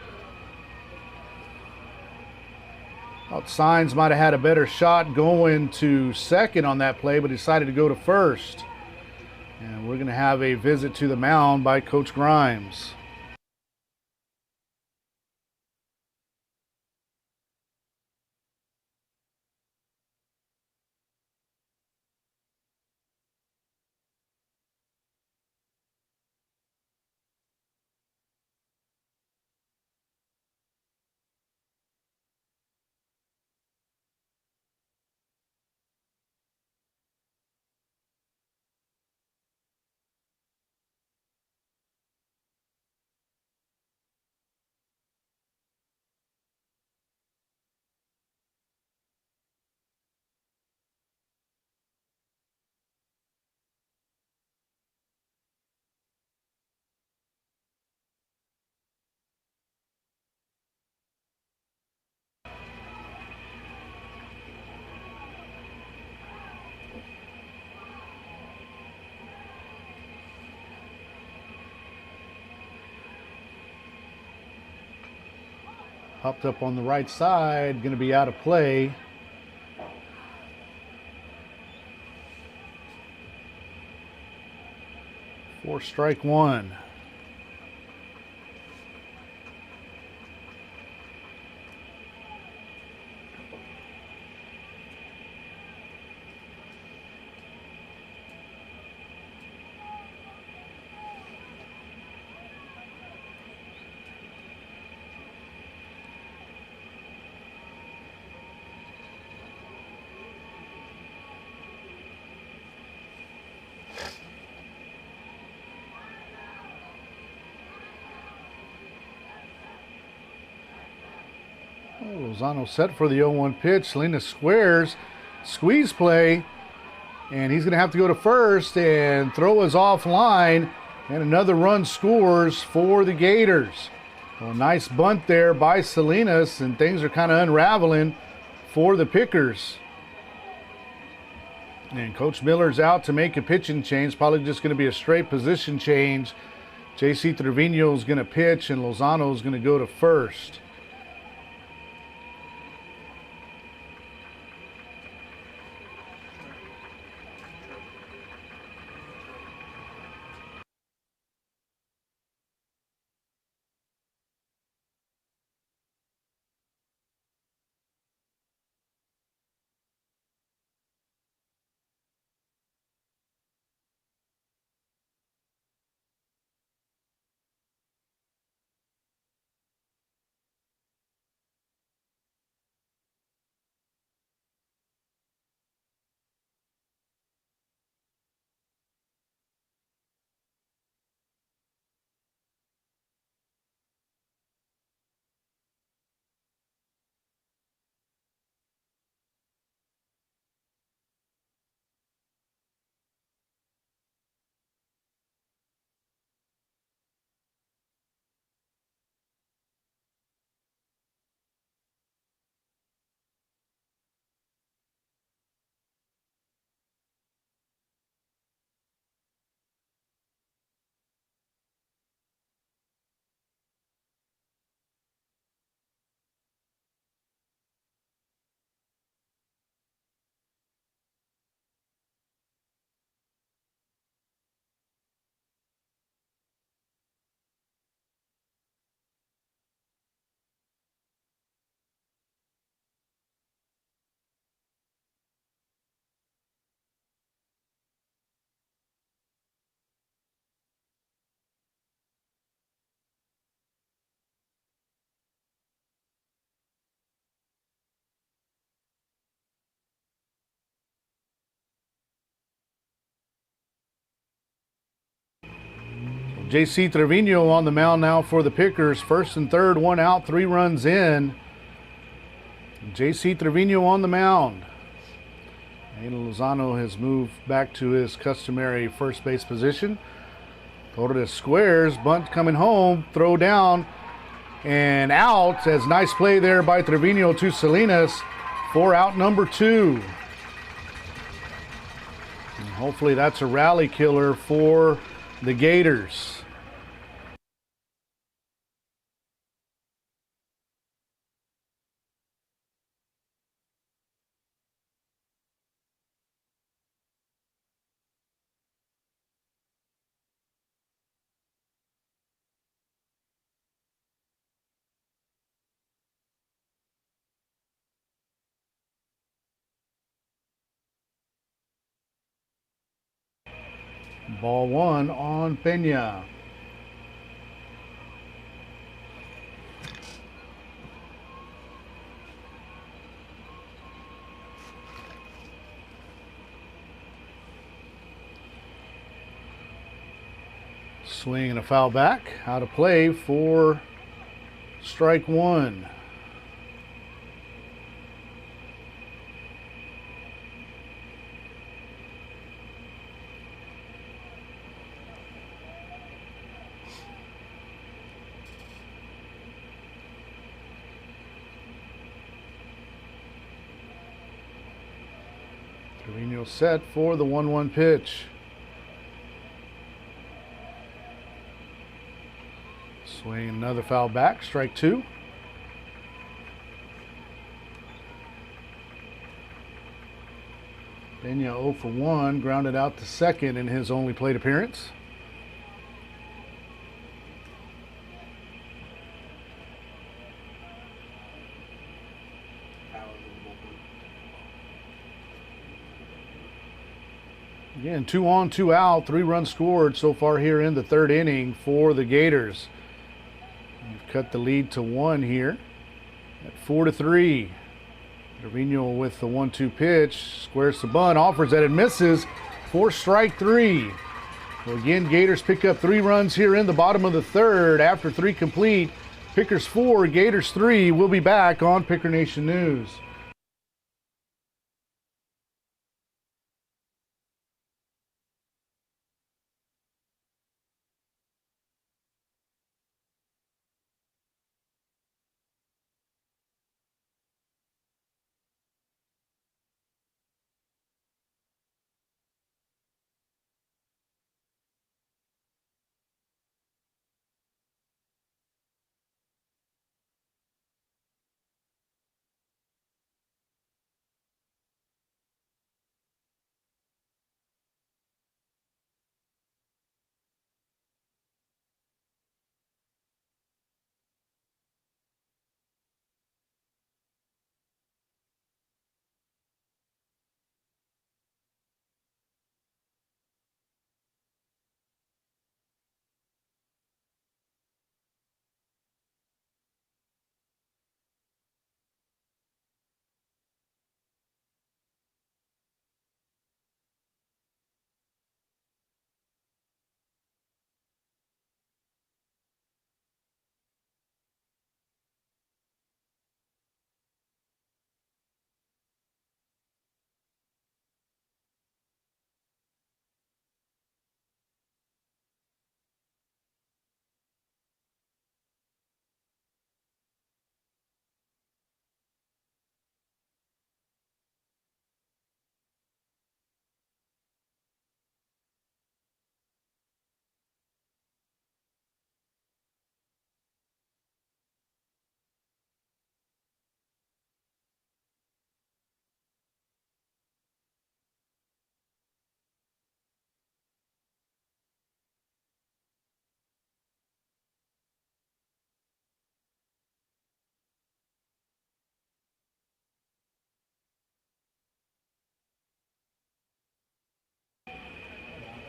Thought Signs might have had a better shot going to second on that play, but decided to go to first. And we're going to have a visit to the mound by Coach Grimes. Popped up on the right side, going to be out of play. For strike 1. Lozano set for the 0-1 pitch. Salinas squares, squeeze play, and he's going to have to go to first, and throw is offline, and another run scores for the Gators. Well, nice bunt there by Salinas, and things are kind of unraveling for the Pickers. And Coach Miller's out to make a pitching change, probably just going to be a straight position change. J.C. Trevino is going to pitch, and Lozano is going to go to first. JC Trevino on the mound now for the Pickers. First and third, one out, 3 runs in. JC Trevino on the mound. Aiden Lozano has moved back to his customary first base position. Torres squares, bunt coming home, throw down, and out. As nice play there by Trevino to Salinas for out number 2. And hopefully that's a rally killer for the Gators. Ball 1 on Pena. Swing and a foul back. Out of play for strike 1. Trevino set for the 1-1 pitch. Swing, another foul back, strike 2. Pena 0 for 1, grounded out to second in his only plate appearance. Again, 2 on, 2 out, 3 runs scored so far here in the 3rd inning for the Gators. You've cut the lead to 1 here at 4-3. Trevino with the 1-2 pitch, squares the bunt, offers that, it misses for strike 3. Well, again, Gators pick up 3 runs here in the bottom of the 3rd after 3 complete. Pickers 4, Gators 3. We'll be back on Picker Nation News.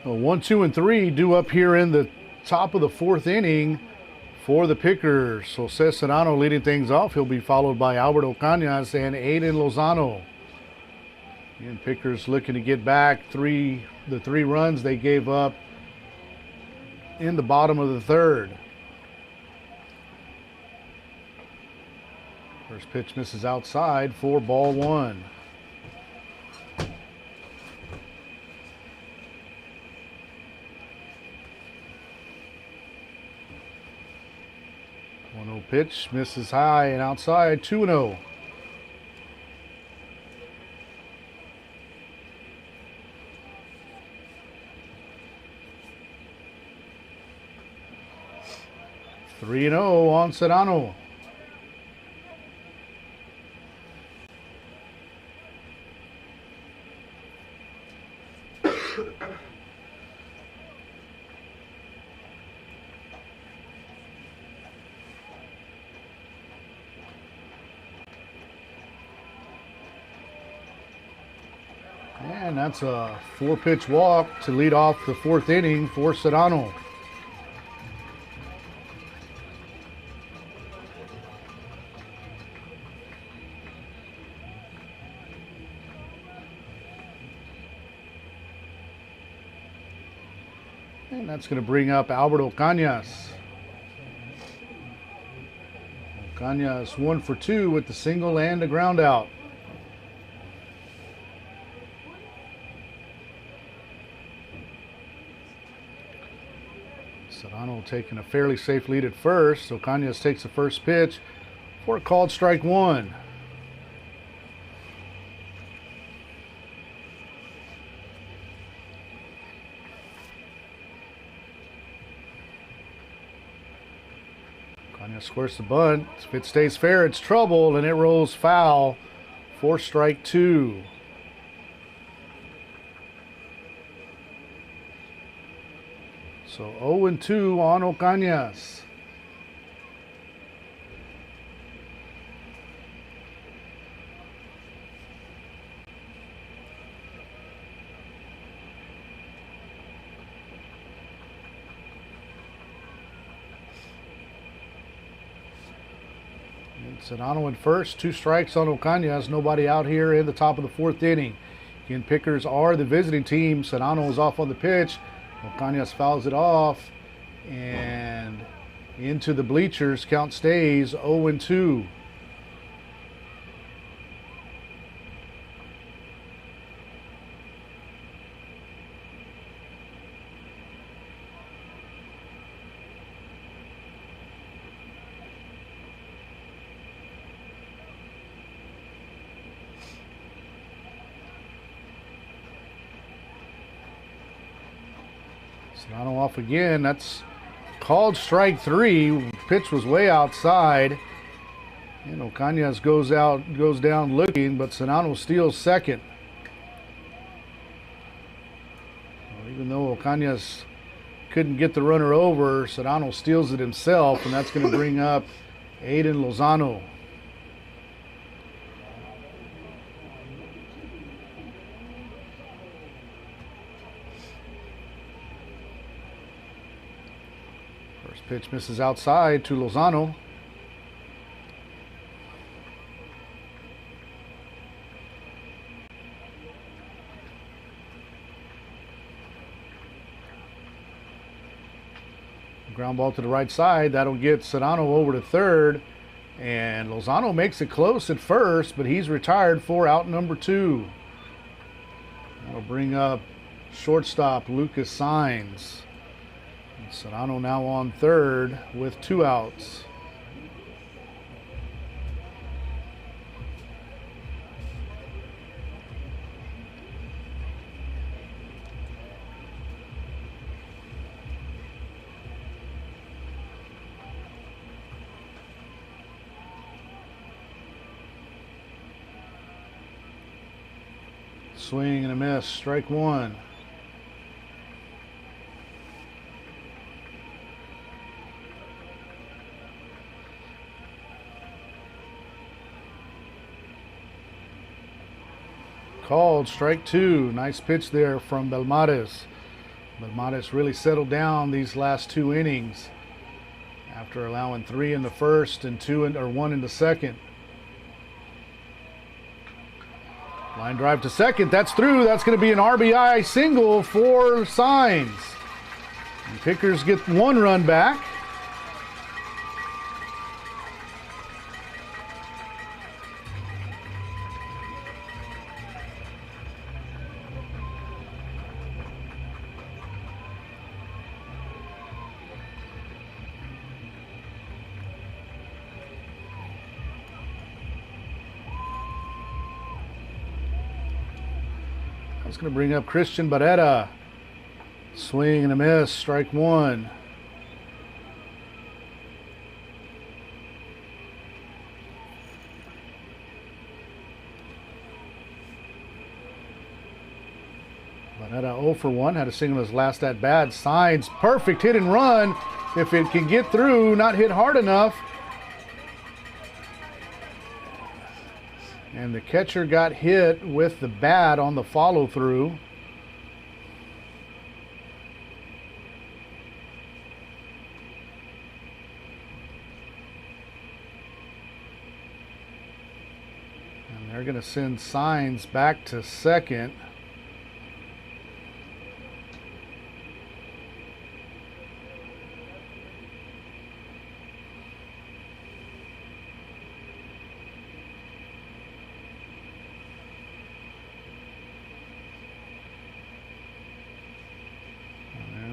Well, 1, 2, and 3 due up here in the top of the 4th inning for the Pickers. So Jose Serrano leading things off. He'll be followed by Alberto Cañas and Aiden Lozano. And Pickers looking to get back the 3 runs they gave up in the bottom of the third. First pitch misses outside for ball one. Pitch misses high and outside, 2-0. Three and 0 on Serrano. And that's a 4-pitch walk to lead off the fourth inning for Serrano. And that's going to bring up Alberto Cañas. Cañas 1 for 2 with the single and the ground out. Serrano taking a fairly safe lead at first, so Cañas takes the first pitch for a called strike one. Cañas squares the bunt. If it stays fair, it's trouble, and it rolls foul for strike two. So 0-2 on Ocañas. Serrano in first, 2 strikes on Ocañas. Nobody out here in the top of the fourth inning. Again, Pickers are the visiting team. Serrano is off on the pitch. Ocañas fouls it off, and into the bleachers. Count stays 0-2. Serrano off again. That's called strike three. Pitch was way outside. And Ocañas goes down looking, but Serrano steals second. Well, even though Ocañas couldn't get the runner over, Serrano steals it himself, and that's going to bring up Aiden Lozano. Pitch misses outside to Lozano. Ground ball to the right side. That'll get Serrano over to third. And Lozano makes it close at first, but he's retired for out number 2. That'll bring up shortstop Lucas Saenz. Serrano now on third with 2 outs. Swing and a miss, strike one. Called strike two. Nice pitch there from Belmares. Belmares really settled down these last 2 innings after allowing 3 in the first and 1 in the second. Line drive to second. That's through. That's going to be an RBI single for Saenz. And Pickers get 1 run back. That's going to bring up Christian Barrera. Swing and a miss, strike 1. Barrera 0 for 1, had a single his last at bat. Signs, perfect hit and run. If it can get through, not hit hard enough. And the catcher got hit with the bat on the follow through. And they're going to send Signs back to second.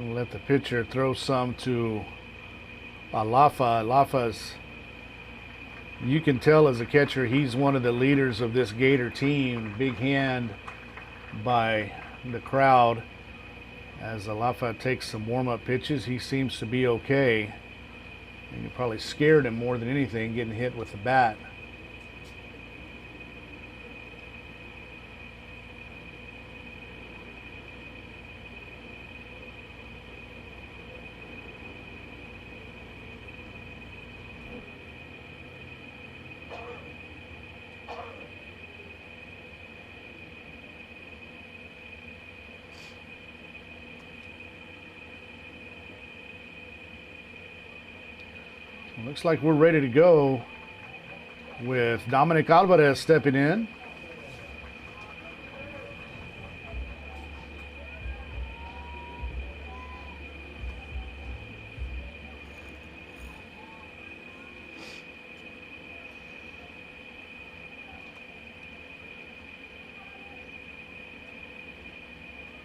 Let the pitcher throw some to Alafa. Alafa's, you can tell as a catcher, he's one of the leaders of this Gator team. Big hand by the crowd. As Alafa takes some warm-up pitches, he seems to be okay. And you probably scared him more than anything, getting hit with the bat. Looks like we're ready to go with Dominic Alvarez stepping in.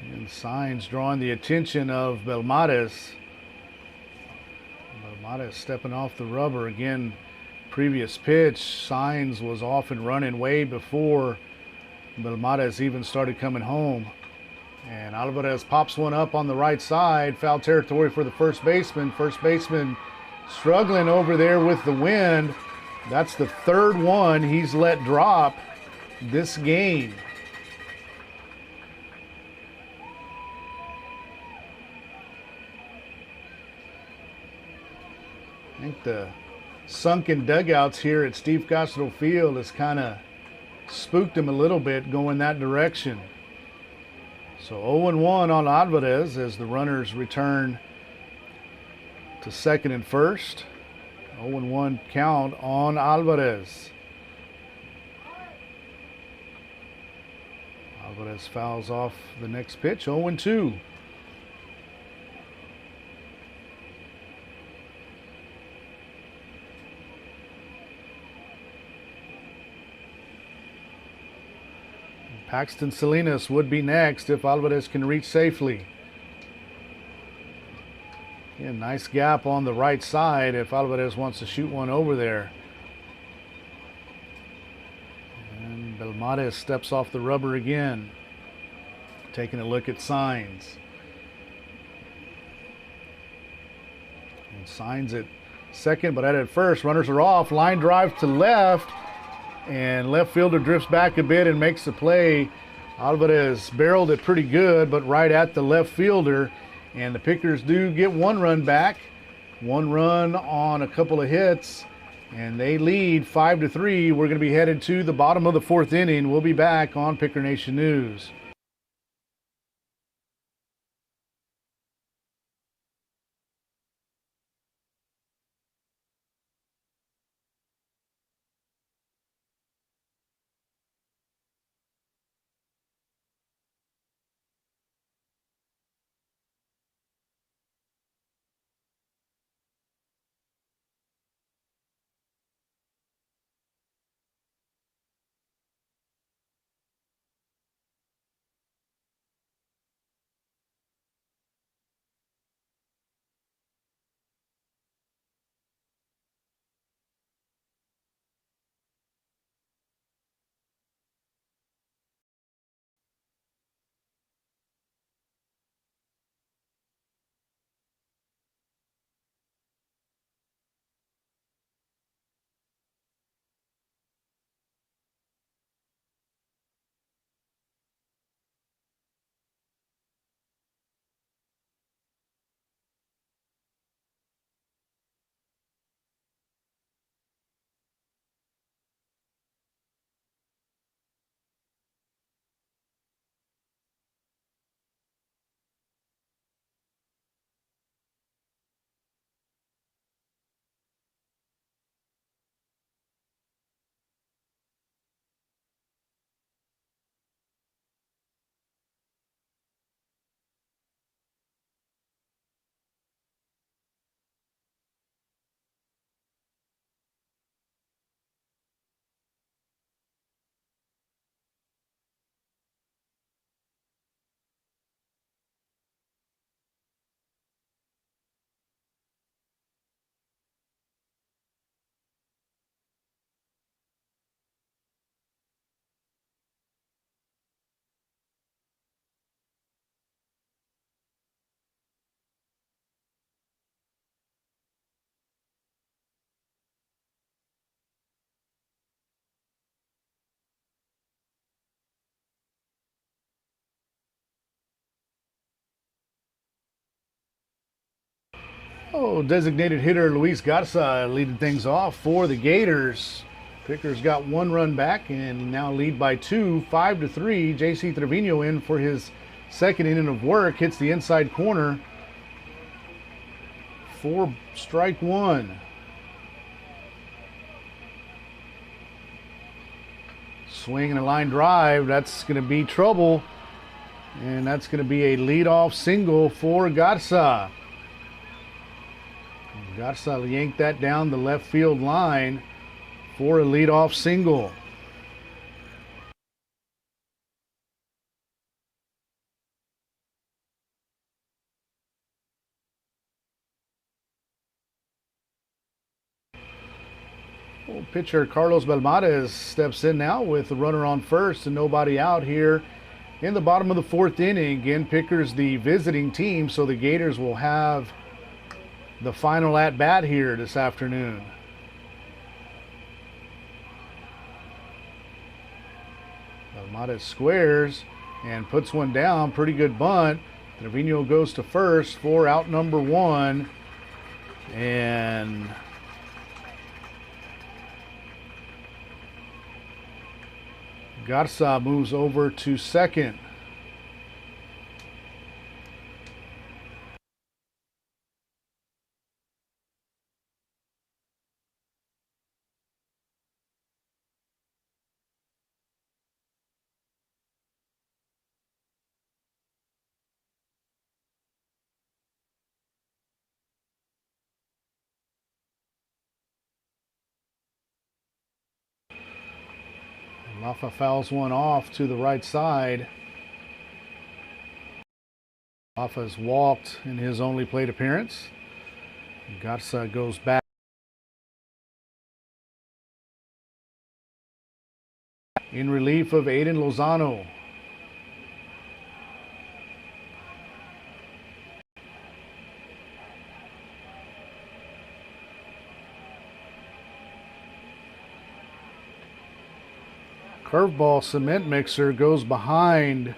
And Signs drawing the attention of Belmares. Belmares stepping off the rubber again. Previous pitch, Signs was off and running way before Belmares even started coming home. And Alvarez pops one up on the right side. Foul territory for the first baseman. First baseman struggling over there with the wind. That's the third one he's let drop this game. I think the sunken dugouts here at Steve Castro Field has kind of spooked him a little bit going that direction. So 0-1 on Alvarez as the runners return to second and first. 0-1 count on Alvarez. Alvarez fouls off the next pitch, 0-2. Paxton Salinas would be next if Alvarez can reach safely. Yeah, nice gap on the right side if Alvarez wants to shoot one over there. And Belmares steps off the rubber again, taking a look at Signs. And Signs at second, but at first. Runners are off. Line drive to left. And left fielder drifts back a bit and makes the play. Alvarez barreled it pretty good, but right at the left fielder. And the Pickers do get 1 run back. 1 run on a couple of hits. And they lead 5-3. We're going to be headed to the bottom of the 4th inning. We'll be back on Picker Nation News. Oh, designated hitter Luis Garza leading things off for the Gators. Pickers got 1 run back and now lead by 2, 5-3. J.C. Trevino in for his second inning of work. Hits the inside corner for strike 1. Swing and a line drive. That's going to be trouble. And that's going to be a leadoff single for Garza. Garza yanked that down the left field line for a leadoff single. Pitcher Carlos Belmontes steps in now with the runner on first and nobody out here in the bottom of the 4th inning. Again, Pickers the visiting team, so the Gators will have the final at bat here this afternoon. Belmontes squares and puts one down. Pretty good bunt. Trevino goes to first for out number 1. And Garza moves over to second. Lafa fouls one off to the right side. Lafa's walked in his only plate appearance. Garza goes back. In relief of Aiden Lozano. Curveball cement mixer goes behind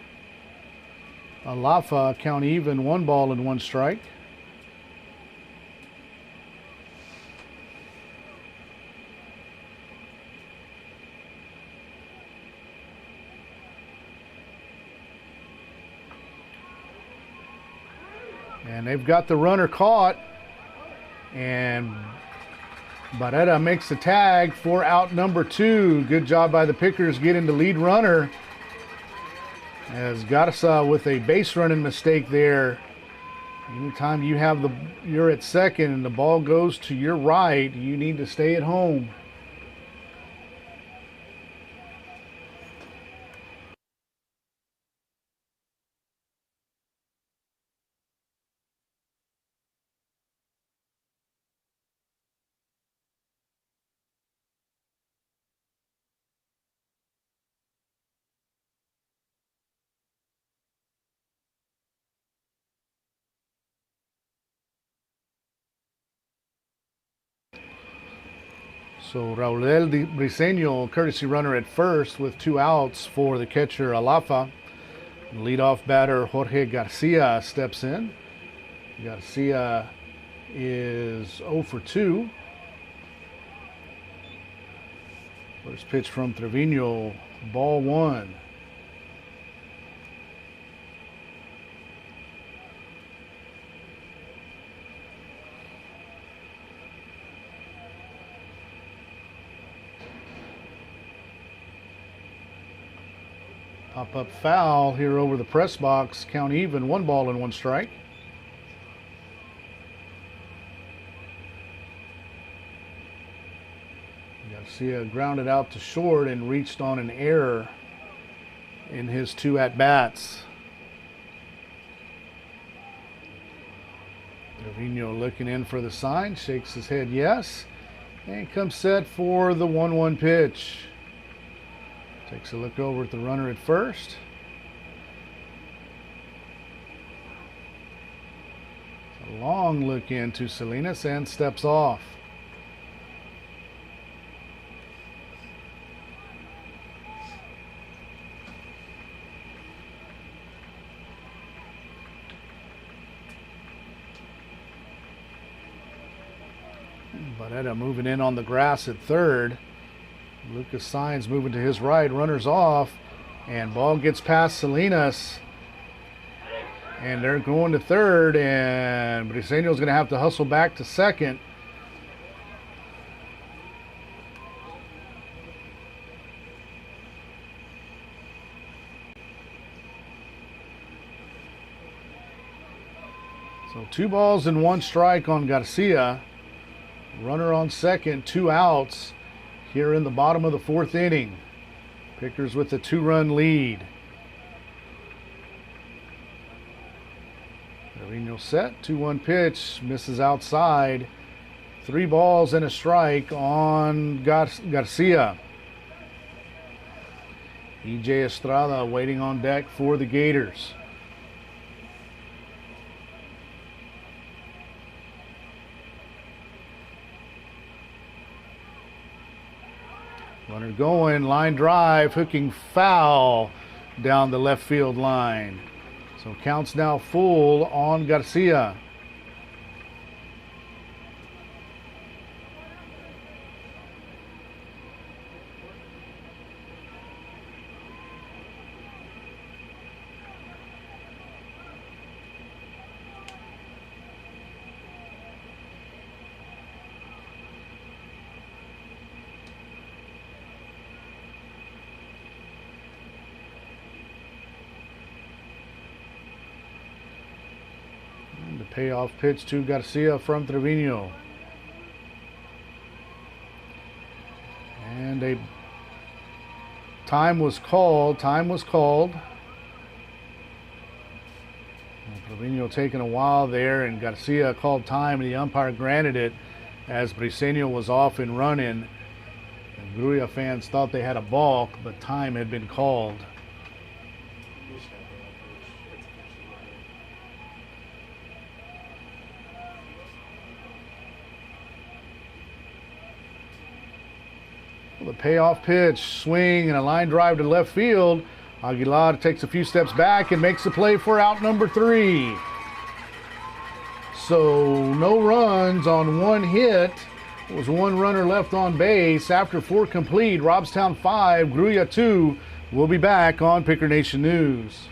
Alafa. Count even, 1 ball and 1 strike. And they've got the runner caught. And Barrera makes the tag for out number 2. Good job by the Pickers getting the lead runner. As Garza with a base running mistake there. Anytime you're at second and the ball goes to your right, you need to stay at home. So Raul Briseño, courtesy runner at first with 2 outs for the catcher Alafa. Leadoff batter Jorge Garcia steps in. Garcia is 0 for 2. First pitch from Trevino, ball 1. Pop-up foul here over the press box. Count even, 1 ball and 1 strike. Garcia grounded out to short and reached on an error in his 2 at-bats. Trevino looking in for the sign, shakes his head yes, and comes set for the 1-1 pitch. Takes a look over at the runner at first. A long look into Salinas and steps off. Barrera moving in on the grass at third. Lucas Sainz moving to his right. Runners off. And ball gets past Salinas. And they're going to third. And Briseño's going to have to hustle back to second. So 2 balls and 1 strike on Garcia. Runner on second, 2 outs here in the bottom of the 4th inning. Pickers with a 2-run lead. Trevino set, 2-1 pitch, misses outside. 3 balls and a strike on Garcia. E.J. Estrada waiting on deck for the Gators. Runner going, line drive, hooking foul down the left field line. So counts now full on Garcia. Payoff pitch to Garcia from Trevino. And a time was called. Trevino taking a while there, and Garcia called time, and the umpire granted it as Briseño was off and running. And Grulla fans thought they had a balk, but time had been called. The payoff pitch, swing, and a line drive to left field. Aguilar takes a few steps back and makes the play for out number 3. So no runs on 1 hit. There was 1 runner left on base. After 4 complete, Robstown 5, Grulla 2. We'll be back on Picker Nation News.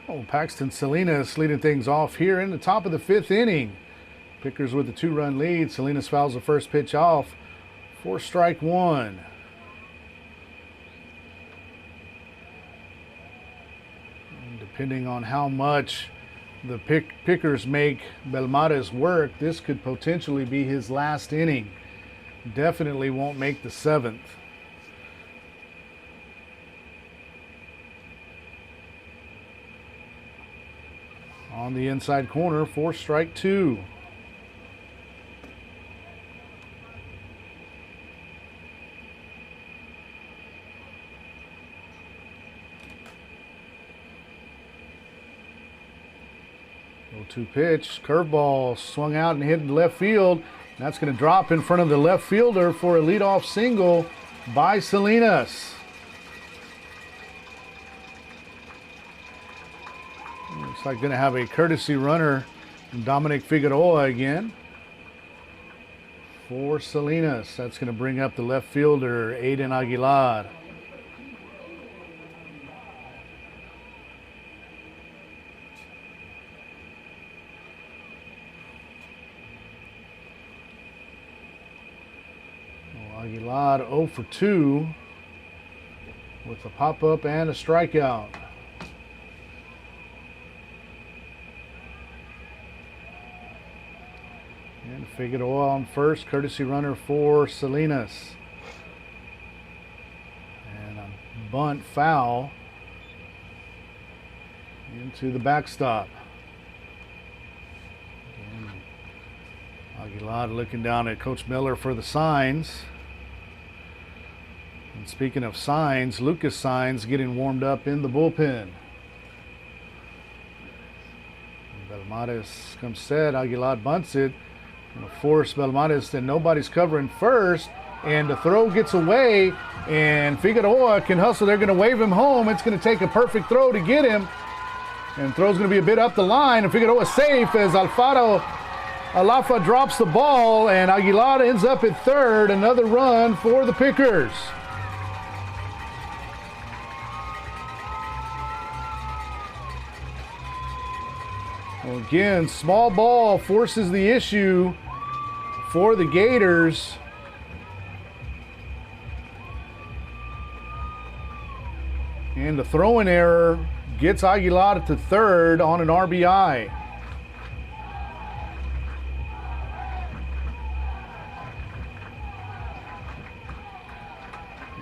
Oh, Paxton Salinas leading things off here in the top of the 5th inning. Pickers with a 2-run lead. Salinas fouls the first pitch off for strike one. And depending on how much the Pickers make Belmontes work, this could potentially be his last inning. Definitely won't make the seventh. On the inside corner for strike two. Two pitch, curveball swung out and hit in left field. That's going to drop in front of the left fielder for a leadoff single by Salinas. Looks like going to have a courtesy runner, Dominic Figueroa again for Salinas. That's going to bring up the left fielder, Aiden Aguilar. Aguilar 0 for 2 with a pop-up and a strikeout. And Figueroa on first, courtesy runner for Salinas. And a bunt foul into the backstop. Again, Aguilar looking down at Coach Miller for the signs. And speaking of signs, Lucas Signs getting warmed up in the bullpen. Belmontes comes set, Aguilar bunts it. Gonna force Belmontes, and nobody's covering first. And the throw gets away, and Figueroa can hustle. They're gonna wave him home. It's gonna take a perfect throw to get him. And throw's gonna be a bit up the line, and Figueroa safe as Alafa drops the ball, and Aguilar ends up at third. Another run for the Pickers. Well, again, small ball forces the issue for the Gators. And the throwing error gets Aguilar to third on an RBI.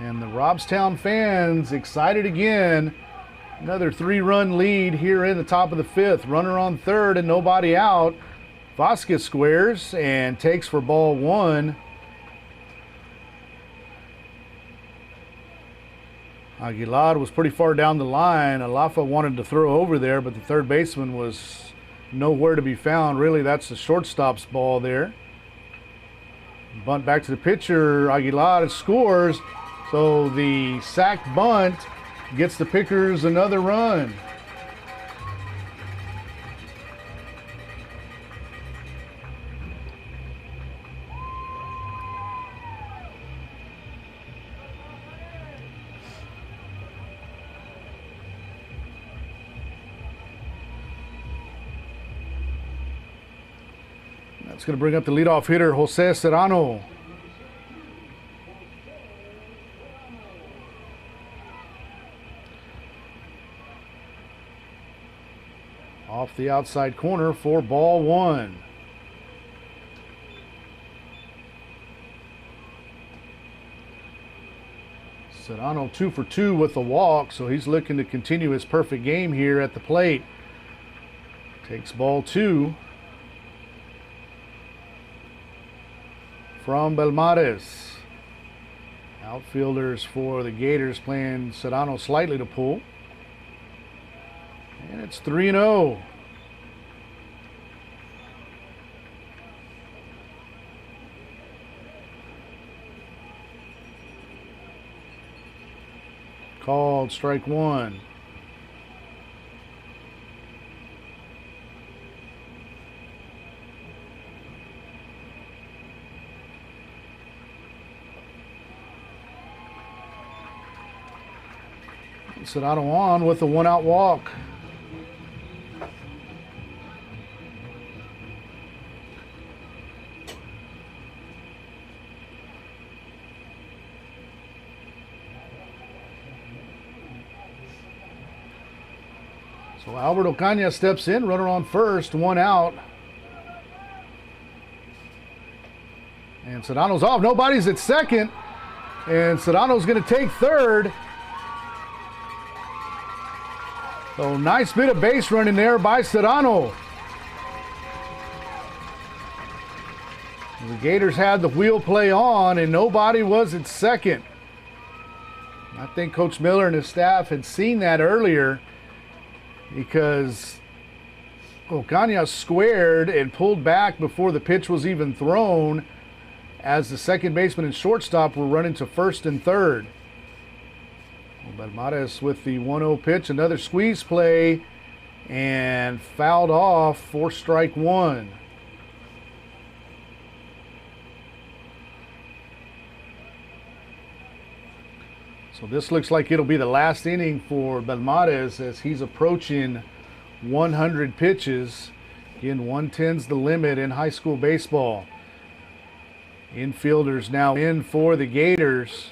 And the Robstown fans excited again. Another 3-run lead here in the top of the fifth. Runner on third and nobody out. Vasquez squares and takes for ball one. Aguilar was pretty far down the line. Alafa wanted to throw over there, but the third baseman was nowhere to be found. Really, that's the shortstop's ball there. Bunt back to the pitcher. Aguilar scores. So the sack bunt gets the Pickers another run. That's going to bring up the leadoff hitter, Jose Serrano. Off the outside corner for ball one. Serrano 2 for 2 with a walk, so he's looking to continue his perfect game here at the plate. Takes ball two from Belmontes. Outfielders for the Gators playing Serrano slightly to pull. And it's 3-0. Called strike one. Serrano on with a 1-out walk. So Albert Ocaña steps in, runner on first, one out. And Sedano's off. Nobody's at second. And Sedano's going to take third. So nice bit of base running there by Sedano. The Gators had the wheel play on, and nobody was at second. I think Coach Miller and his staff had seen that earlier because Ocaña squared and pulled back before the pitch was even thrown as the second baseman and shortstop were running to first and third. Belmontes with the 1-0 pitch, another squeeze play, and fouled off for strike one. So this looks like it'll be the last inning for Belmontes as he's approaching 100 pitches. Again, 110's the limit in high school baseball. Infielders now in for the Gators.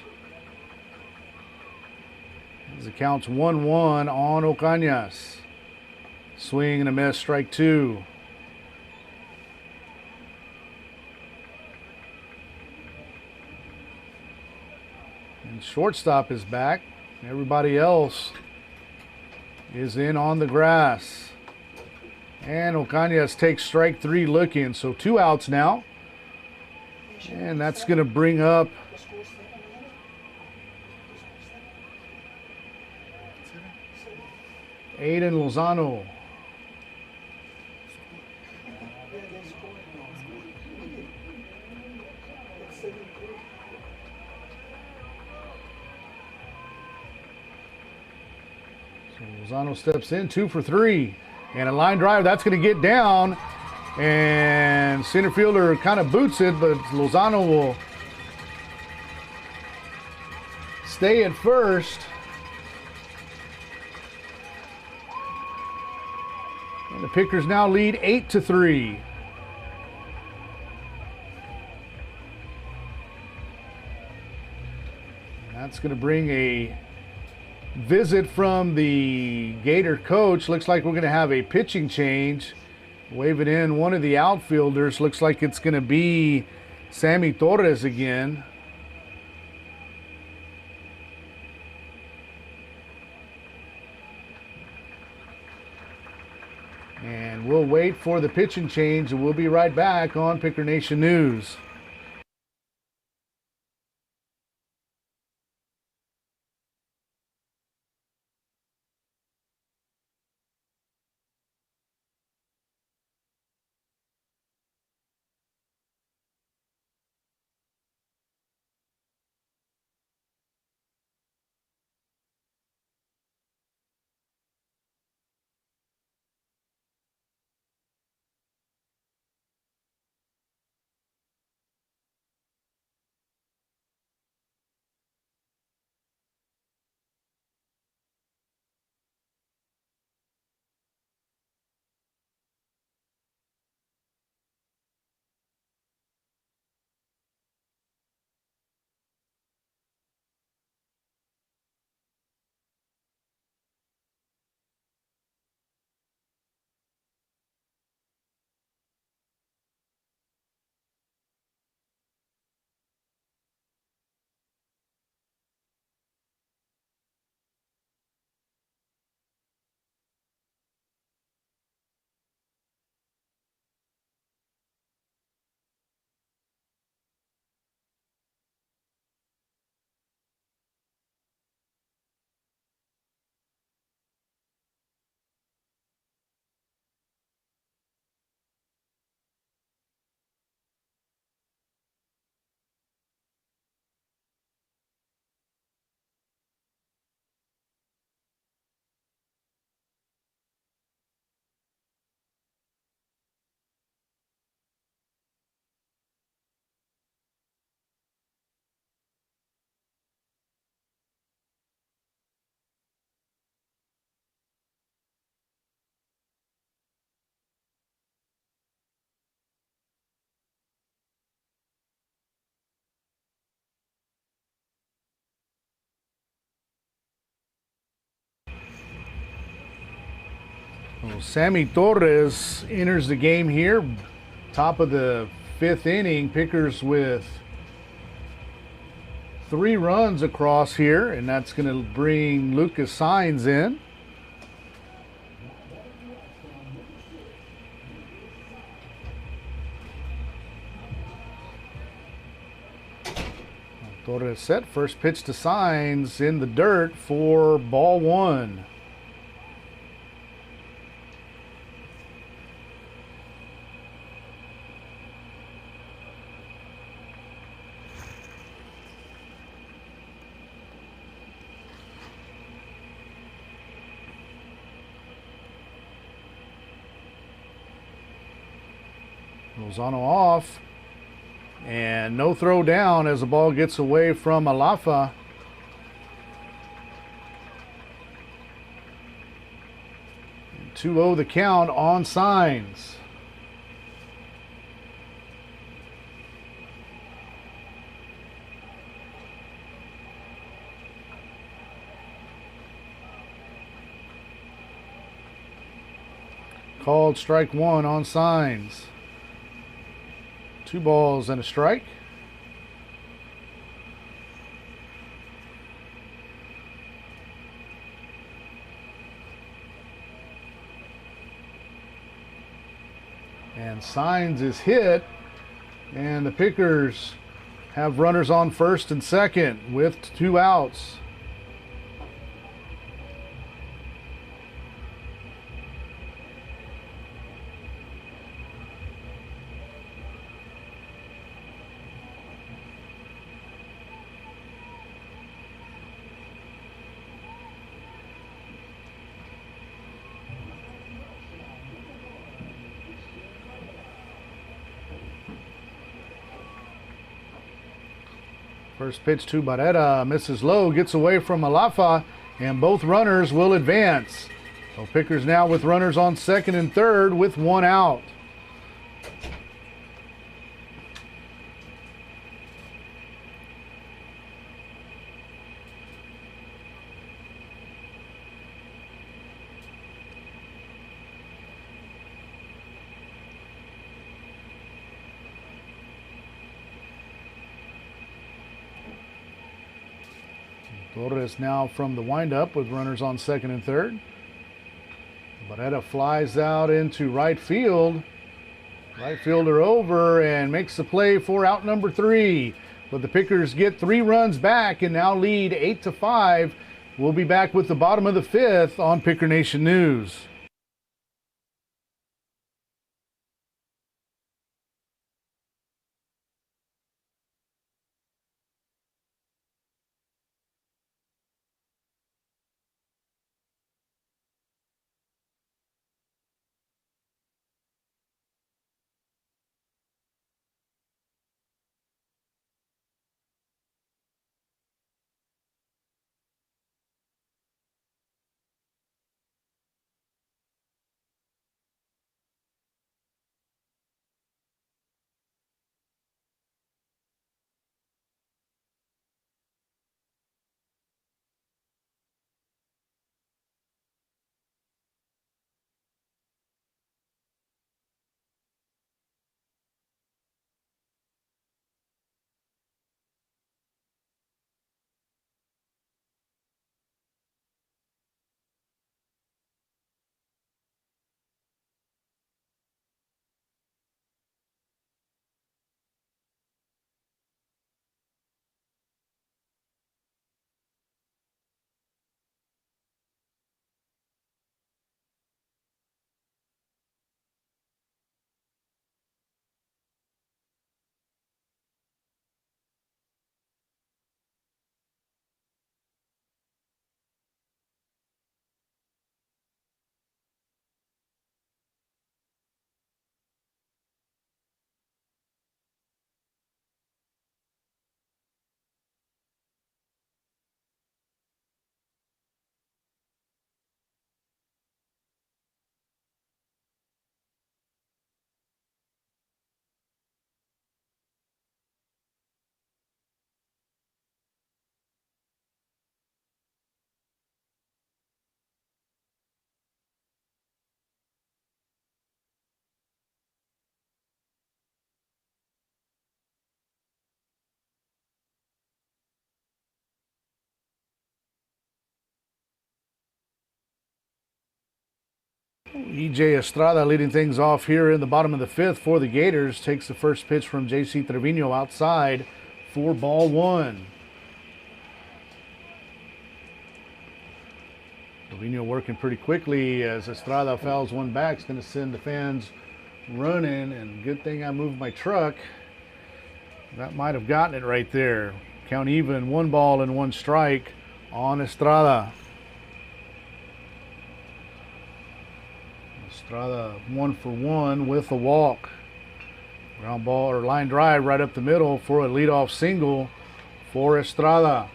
As it counts 1-1 on Ocañas. Swing and a miss, strike two. And shortstop is back. Everybody else is in on the grass. And Ocañas takes strike three looking. So 2 outs now. And that's going to bring up Aiden Lozano. So Lozano steps in, 2 for 3. And a line drive, that's going to get down. And center fielder kind of boots it, but Lozano will stay at first. And the Pickers now lead 8-3. That's going to bring a visit from the Gator coach. Looks like we're going to have a pitching change. Waving in one of the outfielders. Looks like it's going to be Sammy Torres again. And we'll wait for the pitching change, and we'll be right back on Picker Nation News. Sammy Torres enters the game here. Top of the 5th inning. Pickers with 3 runs across here, and that's going to bring Lucas Saenz in. Torres set. First pitch to Saenz in the dirt for ball 1. Lozano off. And no throw down as the ball gets away from Alafa. And 2-0 the count on Saenz. Called strike 1 on Saenz. 2 balls and a strike. And Saenz is hit, and the Pickers have runners on first and second with 2 outs. First pitch to Barrera, misses low, gets away from Alafa, and both runners will advance. So Pickers now with runners on second and third with 1 out. Torres now from the windup with runners on second and third. Barrera flies out into right field. Right fielder over and makes the play for out number 3. But the Pickers get 3 runs back and now lead 8-5. We'll be back with the bottom of the 5th on Picker Nation News. EJ Estrada leading things off here in the bottom of the fifth for the Gators. Takes the first pitch from JC Trevino outside for ball one. Trevino working pretty quickly as Estrada fouls one back. It's going to send the fans running, and good thing I moved my truck. That might have gotten it right there. Count even, 1 ball and 1 strike on Estrada. Estrada 1 for 1 with a walk. Ground ball or line drive right up the middle for a leadoff single for Estrada.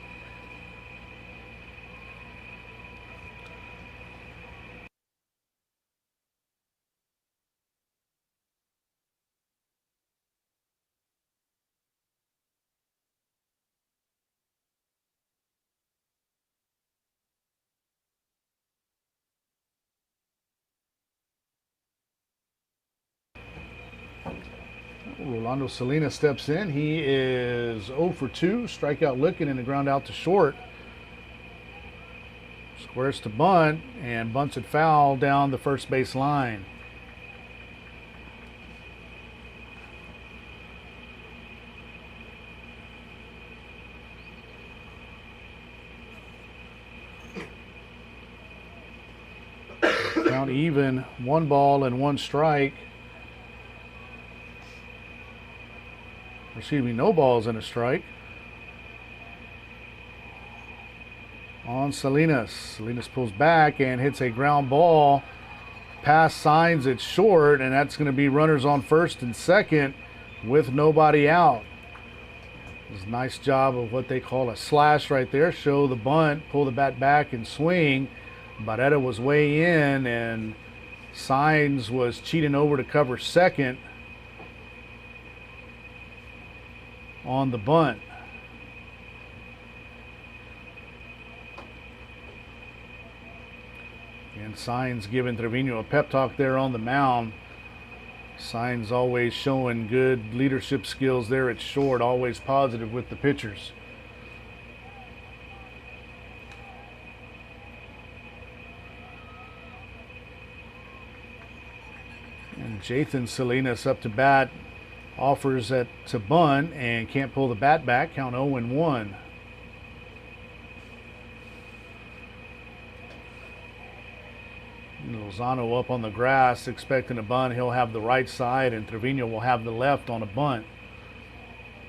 Rolando Salinas steps in. He is 0 for 2. Strikeout looking and a ground out to short. Squares to bunt and bunts it foul down the first base line. Count even, 1 ball and 1 strike. Excuse me, no balls and a strike on Salinas. Salinas pulls back and hits a ground ball. Pass signs it short, and that's going to be runners on first and second with nobody out. It's a nice job of what they call a slash right there. Show the bunt, pull the bat back and swing. Barrera was way in, and Signs was cheating over to cover second on the bunt. And Signs giving Trevino a pep talk there on the mound. Signs always showing good leadership skills there at short, always positive with the pitchers. And Jathan Salinas up to bat, offers it to bunt and can't pull the bat back. Count 0-1. Lozano up on the grass expecting a bunt. He'll have the right side and Trevino will have the left on a bunt.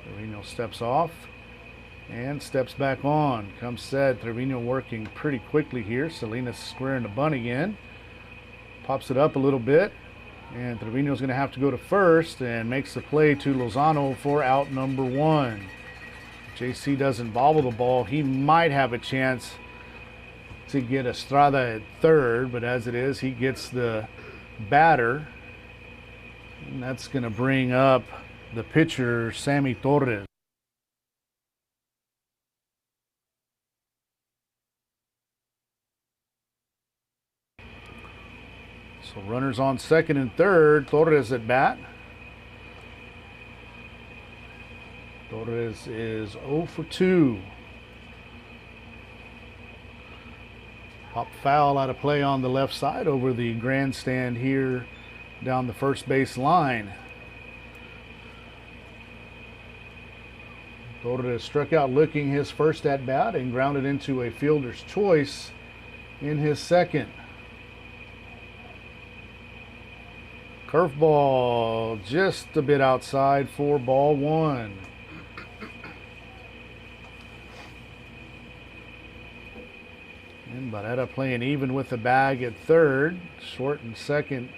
Trevino steps off and steps back on. Comes set. Trevino working pretty quickly here. Salinas squaring the bunt again. Pops it up a little bit. And Trevino's going to have to go to first and makes the play to Lozano for out number 1. JC doesn't bobble the ball. He might have a chance to get Estrada at third, but as it is, he gets the batter. And that's going to bring up the pitcher, Sammy Torres. So runners on second and third. Torres at bat. Torres is 0 for 2. Pop foul out of play on the left side over the grandstand here down the first base line. Torres struck out looking his first at bat and grounded into a fielder's choice in his second. Curveball just a bit outside for ball 1. And Barrera playing even with the bag at third. Short and second,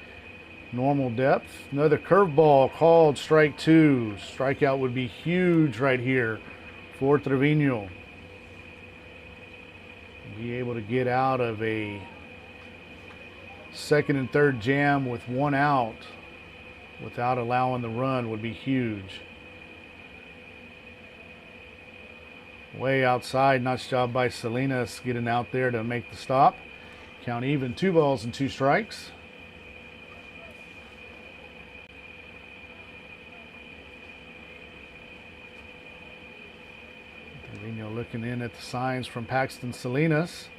normal depth. Another curveball called strike 2. Strikeout would be huge right here for Trevino. Be able to get out of a second and third jam with 1 out without allowing the run would be huge. Way outside, nice job by Salinas getting out there to make the stop. Count even, 2 balls and 2 strikes. Trevino looking in at the signs from Paxton Salinas.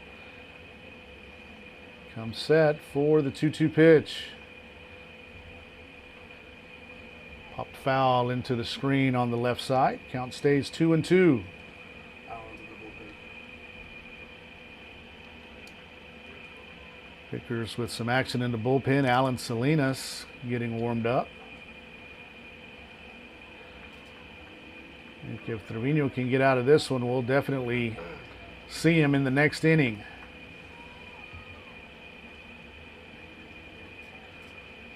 Comes set for the 2-2 pitch. Popped foul into the screen on the left side. Count stays 2-2. Pickers with some action in the bullpen. Alan Salinas getting warmed up. I think if Trevino can get out of this one, we'll definitely see him in the next inning.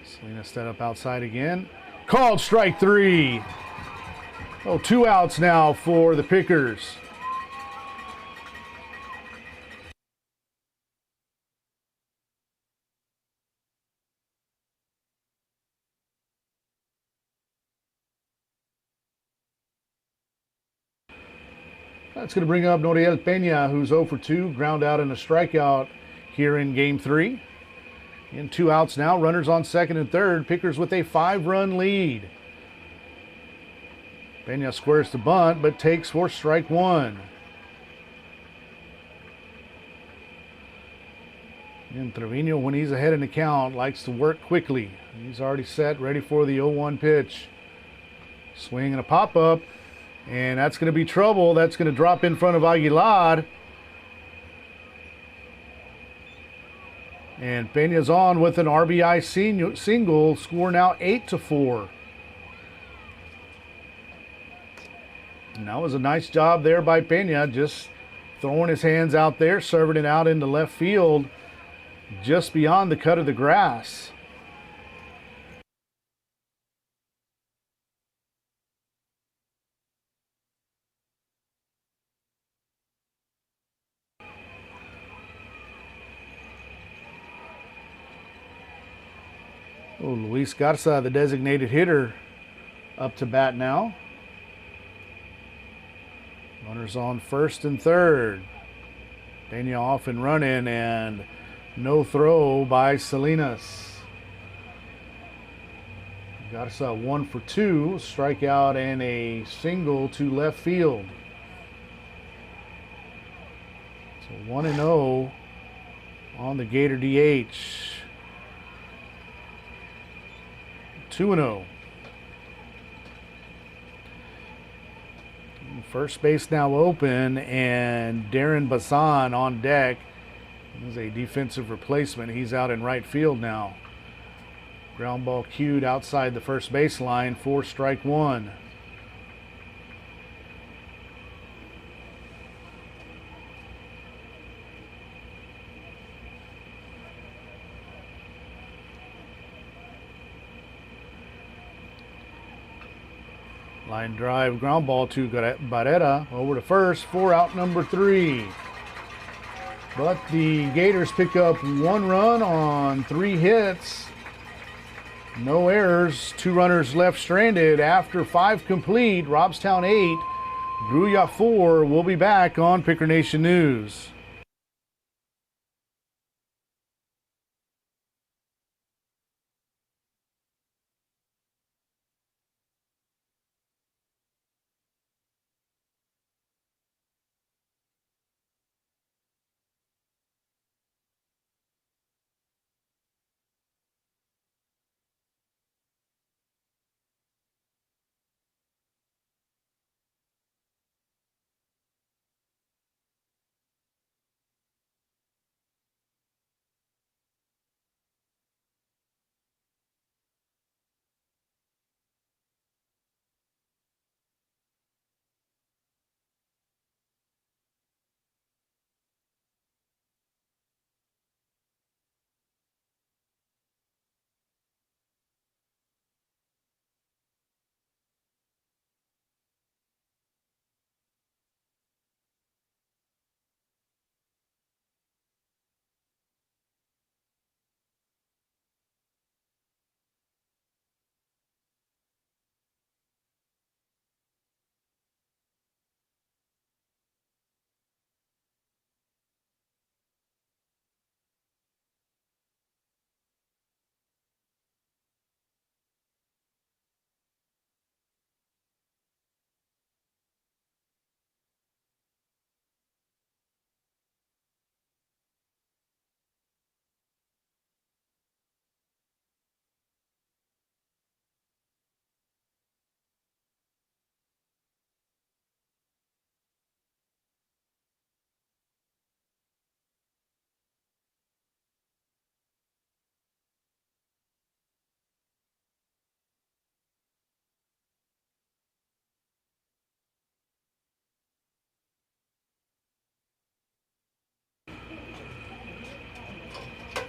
Salinas set up outside again. Called strike 3. Oh, 2 outs now for the Pickers. That's going to bring up Noriel Peña, who's 0 for 2, ground out and a strikeout here in Game 3. In 2 outs now, runners on second and third. Pickers with a 5-run lead. Peña squares the bunt, but takes for strike 1. And Trevino, when he's ahead in the count, likes to work quickly. He's already set, ready for the 0-1 pitch. Swing and a pop-up. And that's going to be trouble. That's going to drop in front of Aguilar. And Peña's on with an RBI single. Score now 8-4. And that was a nice job there by Peña, just throwing his hands out there, serving it out into left field, just beyond the cut of the grass. Oh, Luis Garza, the designated hitter, up to bat now. Runners on first and third. Peña off and running, and no throw by Salinas. Garza 1 for 2, strikeout and a single to left field. So 1-0 on the Gator DH. 2-0. First base now open, and Darren Bazan on deck. This is a defensive replacement. He's out in right field now. Ground ball cued outside the first baseline for strike 1. Line drive, ground ball to Barrera, over to first for out number 3. But the Gators pick up 1 run on 3 hits. No errors, 2 runners left stranded after 5 complete. Robstown 8, Grulla 4. We'll be back on Picker Nation News.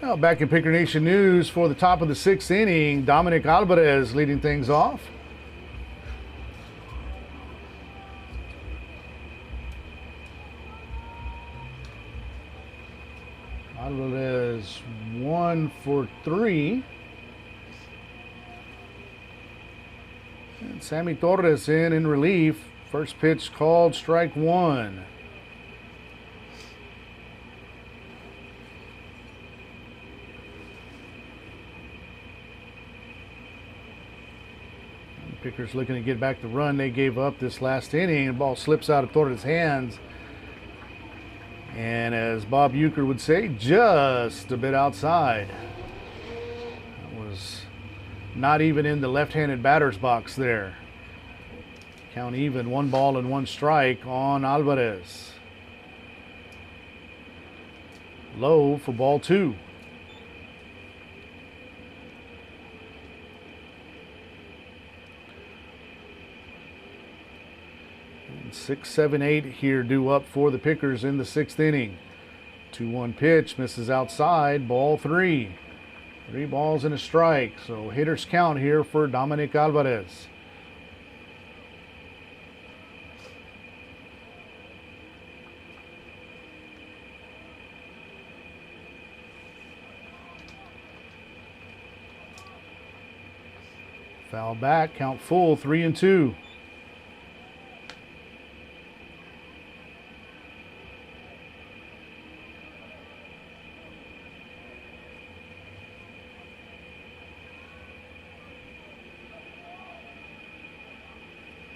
Well, back in Picker Nation news for the top of the 6th inning, Dominic Alvarez leading things off. Alvarez 1 for 3. And Sammy Torres in relief. First pitch called, strike 1. Pickers looking to get back the run they gave up this last inning. The ball slips out of Torres' hands. And as Bob Euchre would say, just a bit outside. That was not even in the left-handed batter's box there. Count even, 1 ball and 1 strike on Alvarez. Low for ball 2. 6, 7, 8 here due up for the Pickers in the 6th inning. 2-1 pitch, misses outside, ball 3. 3 balls and a strike. So hitters count here for Dominic Alvarez. Foul back, count full, 3-2.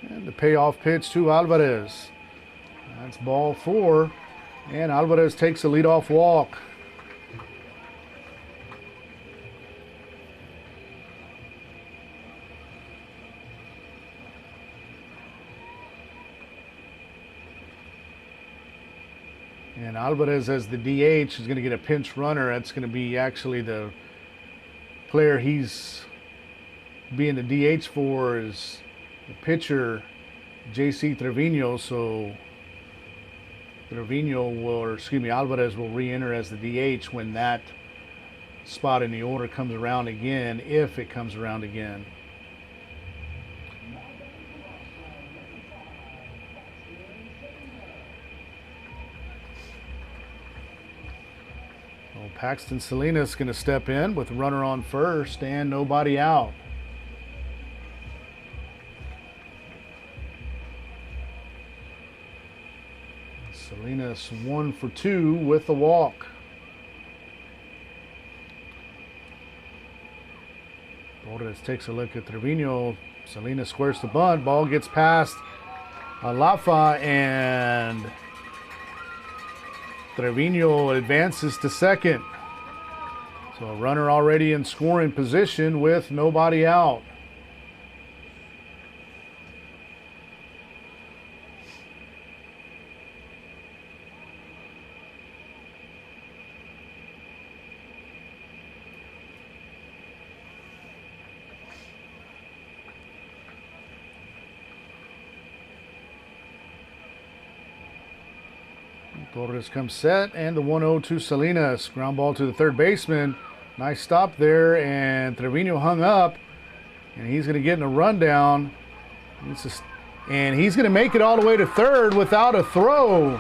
And the payoff pitch to Alvarez. That's ball 4. And Alvarez takes a leadoff walk. And Alvarez as the DH is going to get a pinch runner. That's going to be actually the player he's being the DH for is the pitcher, J.C. Trevino. So Alvarez will re-enter as the DH when that spot in the order comes around again, if it comes around again. Well, Paxton Salinas going to step in with a runner on first and nobody out. Salinas 1 for 2 with a walk. Torres takes a look at Trevino. Salinas squares the bunt. Ball gets past Alafa and Trevino advances to second. So a runner already in scoring position with nobody out. Torres comes set, and the 1-0 to Salinas. Ground ball to the third baseman. Nice stop there, and Trevino hung up, and he's going to get in a rundown. And he's going to make it all the way to third without a throw.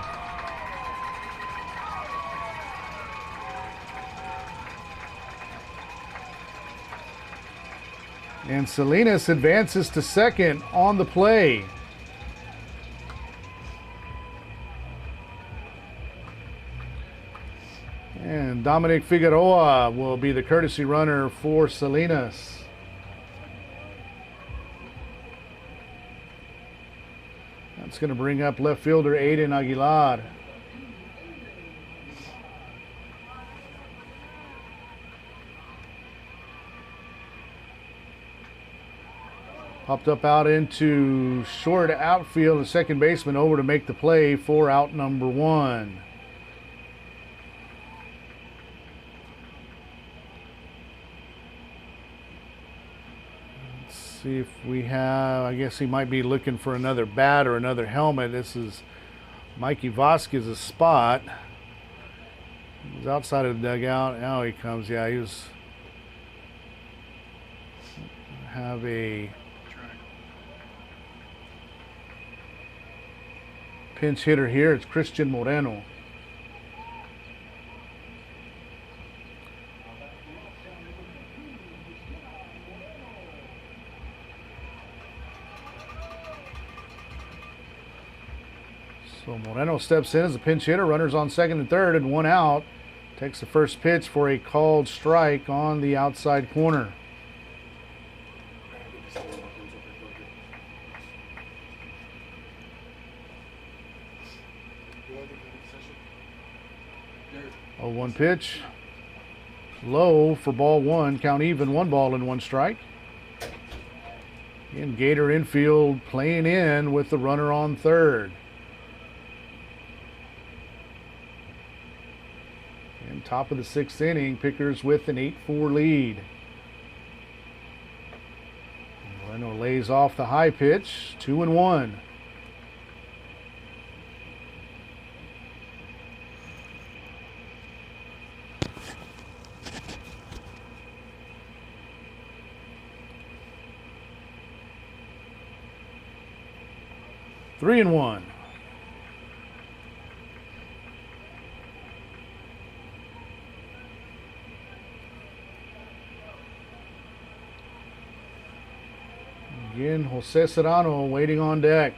And Salinas advances to second on the play. And Dominic Figueroa will be the courtesy runner for Salinas. That's going to bring up left fielder Aiden Aguilar. Popped up out into short outfield. The second baseman over to make the play for out number 1. See if we have, I guess he might be looking for another bat or another helmet. This is Mikey Vasquez's spot. He's was outside of the dugout. Now he comes. Yeah, he was. Have a pinch hitter here. It's Christian Moreno. So Moreno steps in as a pinch hitter. Runners on second and third and one out. Takes the first pitch for a called strike on the outside corner. Oh, one pitch. Low for ball one. Count even, 1 ball and 1 strike. And Gator infield playing in with the runner on third. And top of the 6th inning, Pickers with an 8-4 lead. Moreno lays off the high pitch, 2-1. Three and one. Again, Jose Serrano waiting on deck.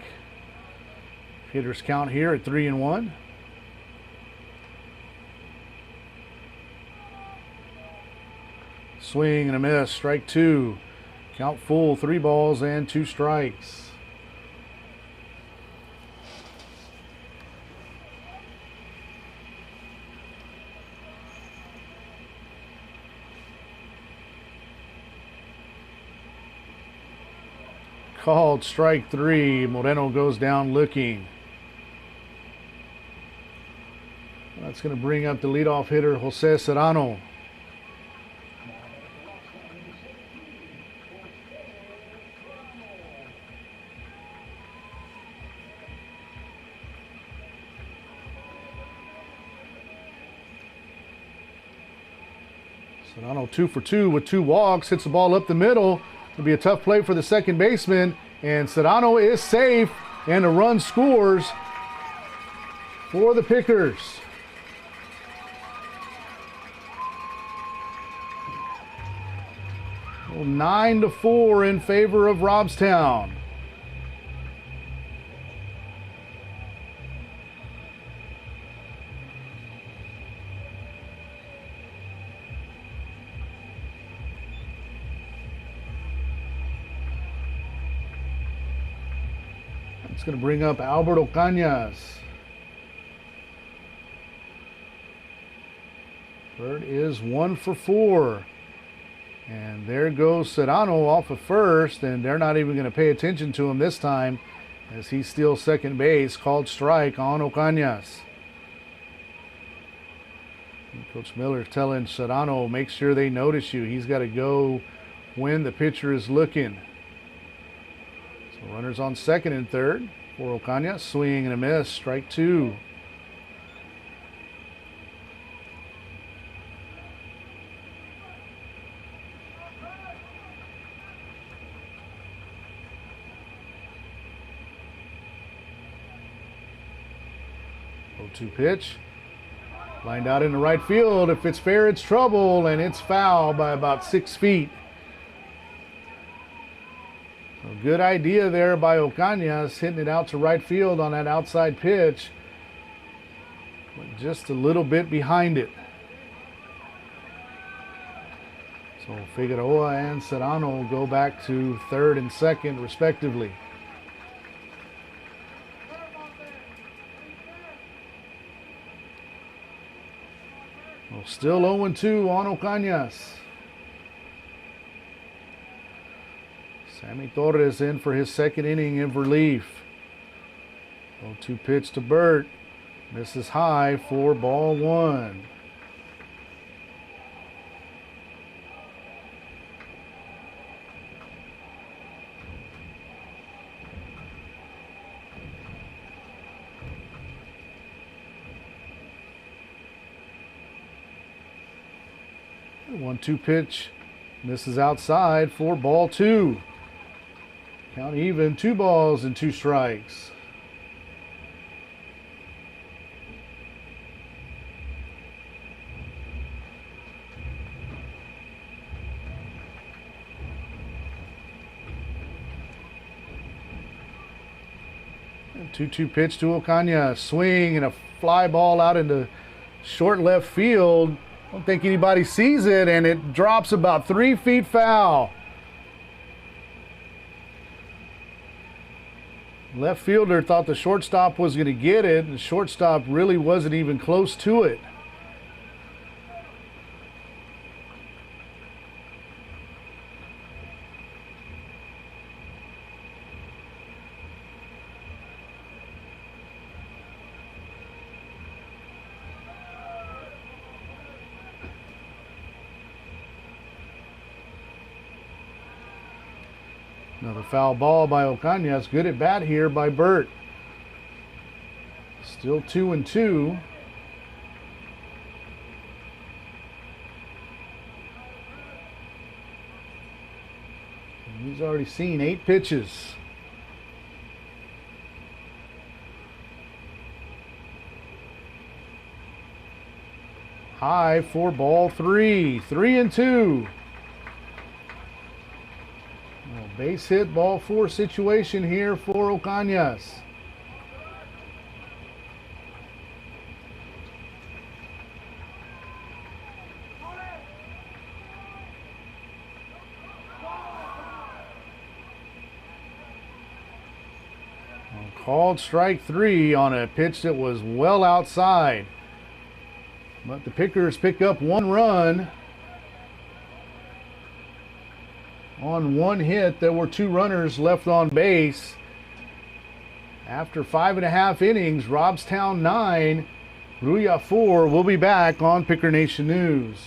Hitters count here at 3-1. Swing and a miss, strike 2. Count full, 3 balls and 2 strikes. Called strike 3. Moreno goes down looking. That's going to bring up the leadoff hitter, Jose Serrano. Serrano 2 for 2 with 2 walks, hits the ball up the middle. It'll be a tough play for the second baseman, and Serrano is safe, and a run scores for the Pickers. Well, 9-4 in favor of Robstown. It's going to bring up Albert Ocañas. Bird is 1 for 4. And there goes Serrano off of first, and they're not even going to pay attention to him this time as he steals second base. Called strike on Ocañas. And Coach Miller's telling Serrano, make sure they notice you. He's got to go when the pitcher is looking. So runners on second and third for Ocañas. Swing and a miss, strike 2. Two pitch. Lined out in the right field. If it's fair, it's trouble, and it's foul by about 6 feet. So good idea there by Ocañas, hitting it out to right field on that outside pitch. But just a little bit behind it. So Figueroa and Serrano go back to third and second, respectively. Well, still 0-2 on Ocañas. Sammy Torres in for his second inning in relief. 0-2 pitch to Burt. Misses high for ball 1. 1-2 pitch. Misses outside for ball 2. Count even, 2 balls and 2 strikes. And 2-2 pitch to Ocaña. Swing and a fly ball out into short left field. I don't think anybody sees it, and it drops about 3 feet foul. Left fielder thought the shortstop was going to get it, and the shortstop really wasn't even close to it. Another foul ball by Ocaña. It's good at bat here by Burt. Still 2-2. He's already seen 8 pitches. High for ball 3. 3-2. Base hit, ball 4 situation here for Ocañas. Called strike 3 on a pitch that was well outside. But the Pickers pick up 1 run. On 1 hit, there were 2 runners left on base. After 5.5 innings, Robstown 9, Grulla 4. We'll be back on Picker Nation News.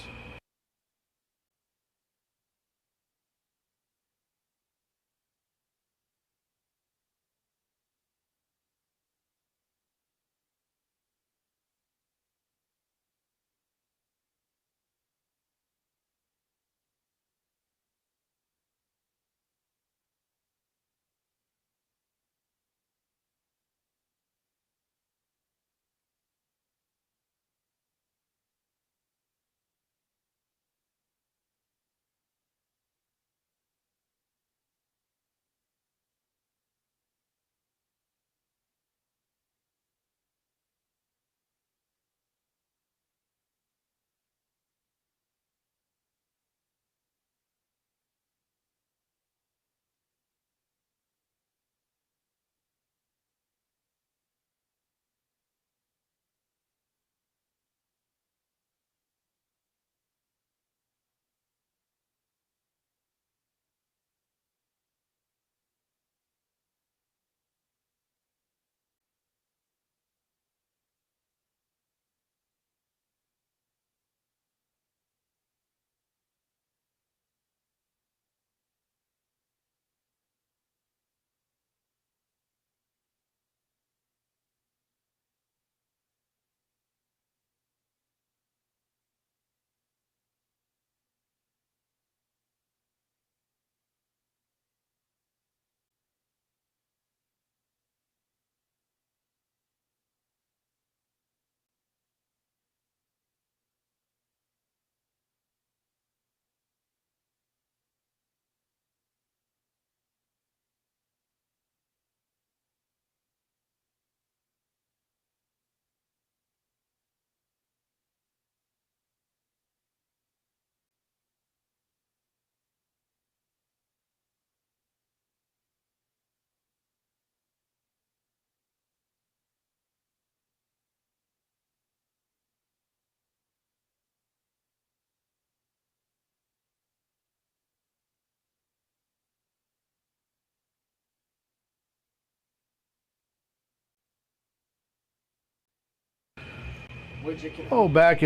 Back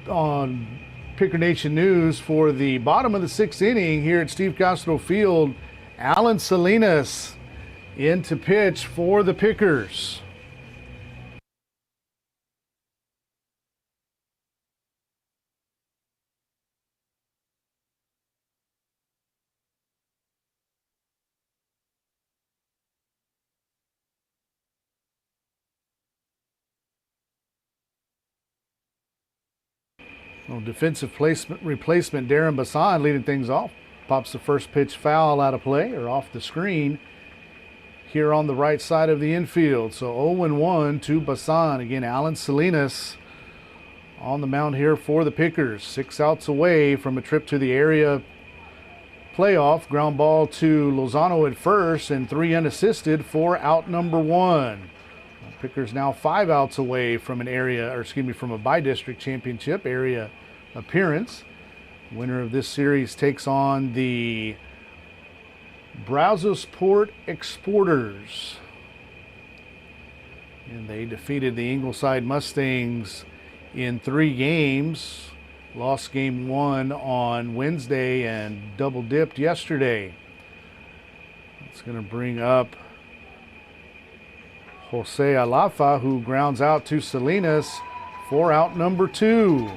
on Picker Nation News for the bottom of the 6th inning here at Steve Castro Field. Alan Salinas in to pitch for the Pickers. Well, defensive replacement Darren Bassan leading things off. Pops the first pitch foul out of play or off the screen here on the right side of the infield. So 0-1 to Bassan. Again, Alan Salinas on the mound here for the Pickers. 6 outs away from a trip to the area playoff. Ground ball to Lozano at first and 3 unassisted for out number 1. Pickers now 5 outs away from from a by-district championship area appearance. Winner of this series takes on the Brazosport Exporters. And they defeated the Ingleside Mustangs in 3 games. Lost game 1 on Wednesday and double dipped yesterday. It's going to bring up Jose Alafa, who grounds out to Salinas for out number 2.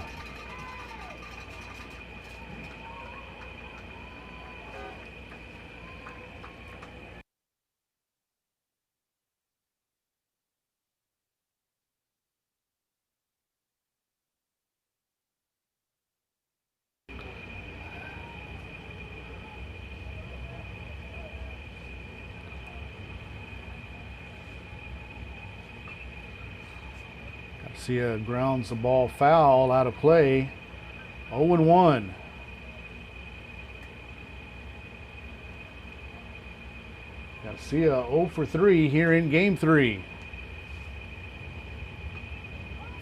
Garcia grounds the ball foul out of play. 0-1. Garcia 0 for 3 here in game 3.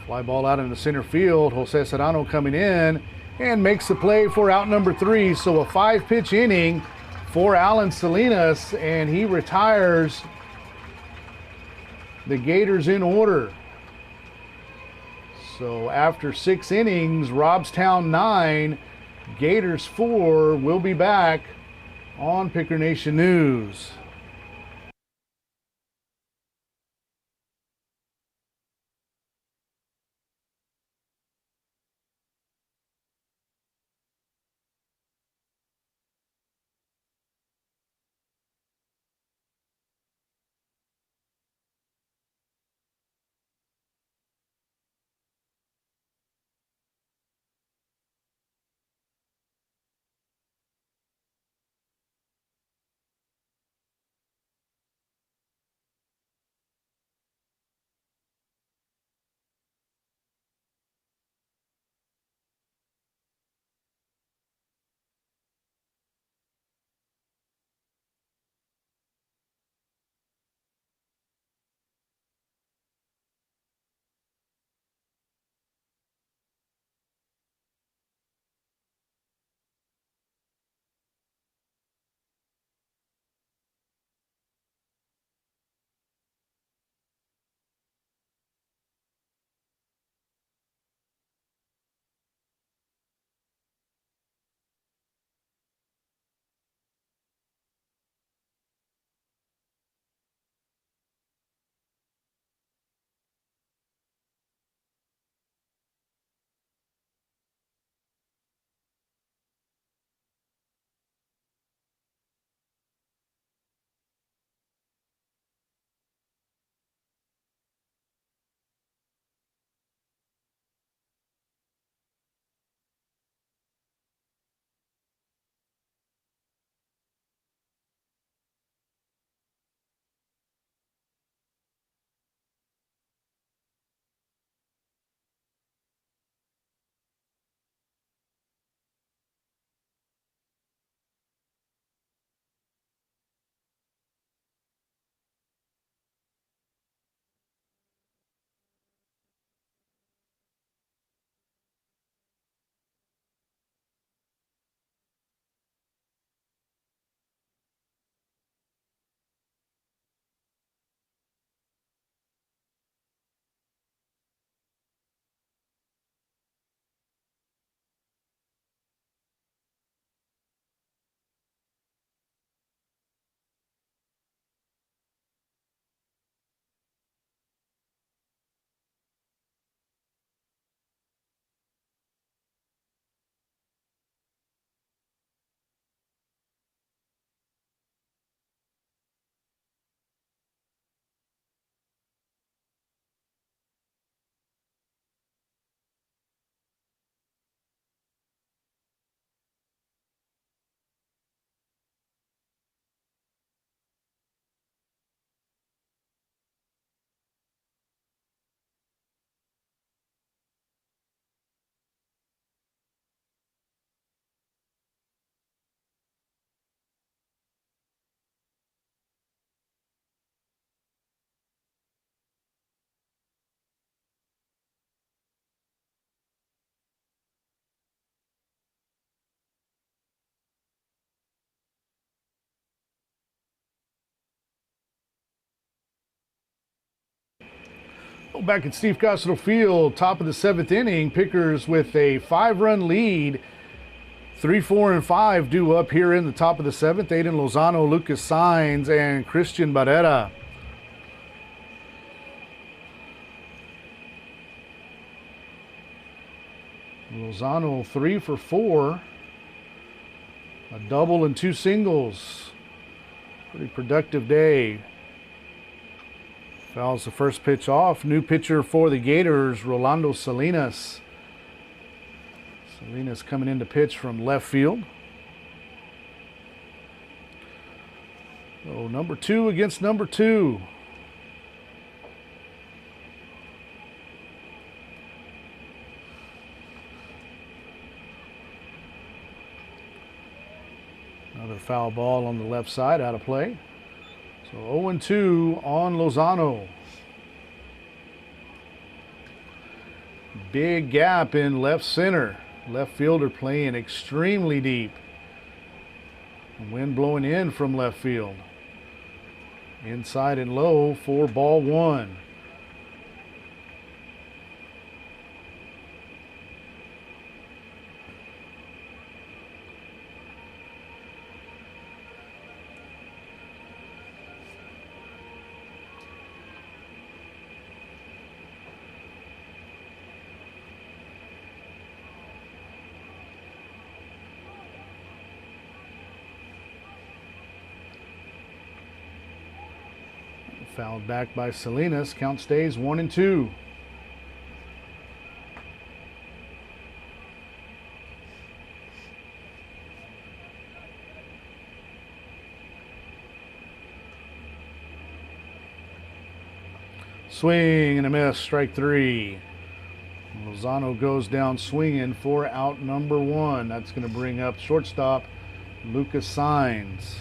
Fly ball out into center field. Jose Serrano coming in and makes the play for out number 3. So a 5-pitch inning for Alan Salinas, and he retires the Gators in order. So after 6 innings, Robstown 9, Gators 4. We'll be back on Picker Nation News. Back at Steve Costner Field, top of the 7th inning, Pickers with a 5-run lead. 3, 4, and 5 due up here in the top of the 7th. Aiden Lozano, Lucas Saenz, and Christian Barrera. Lozano 3 for 4. A double and 2 singles. Pretty productive day. Fouls the first pitch off. New pitcher for the Gators, Rolando Salinas. Salinas coming in to pitch from left field. So number 2 against number 2. Another foul ball on the left side, out of play. So 0-2 on Lozano. Big gap in left center. Left fielder playing extremely deep. Wind blowing in from left field. Inside and low for ball 1. Fouled back by Salinas. Count stays 1-2. Swing and a miss, strike 3. Lozano goes down swinging for out number 1. That's going to bring up shortstop Lucas Saenz.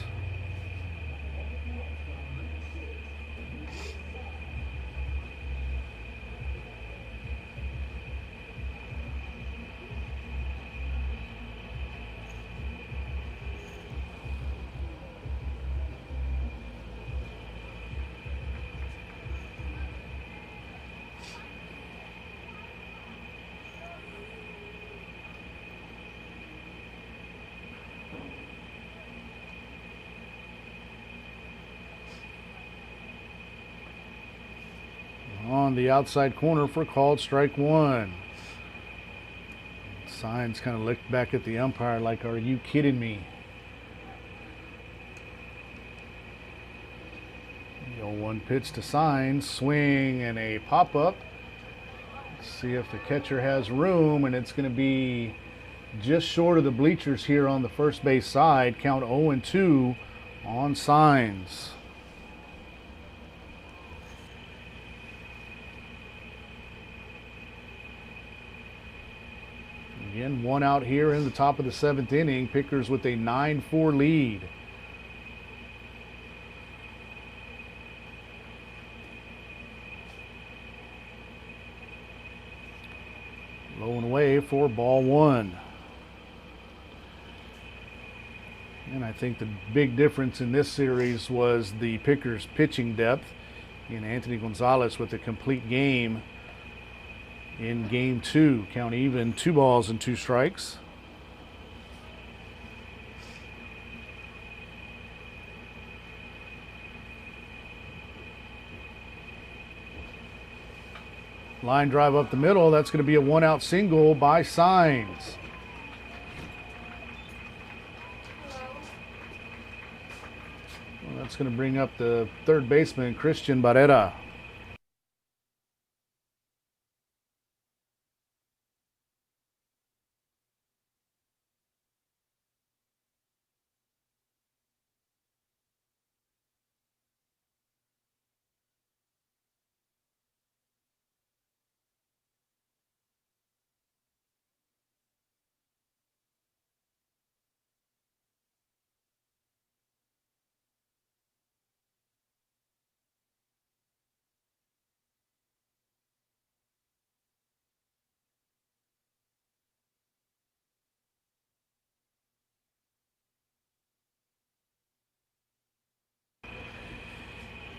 On the outside corner for called strike 1. Saenz kind of looked back at the umpire like, are you kidding me? The 0-1 pitch to Saenz, swing and a pop-up. Let's see if the catcher has room, and it's going to be just short of the bleachers here on the first base side. Count 0-2 on Saenz. Again, 1 out here in the top of the 7th inning. Pickers with a 9-4 lead. Low and away for ball 1. And I think the big difference in this series was the Pickers' pitching depth. And Anthony Gonzalez with a complete game in game 2. Count even, 2 balls and 2 strikes. Line drive up the middle. That's going to be a 1-out single by Saenz. Well, that's going to bring up the third baseman, Christian Barrera.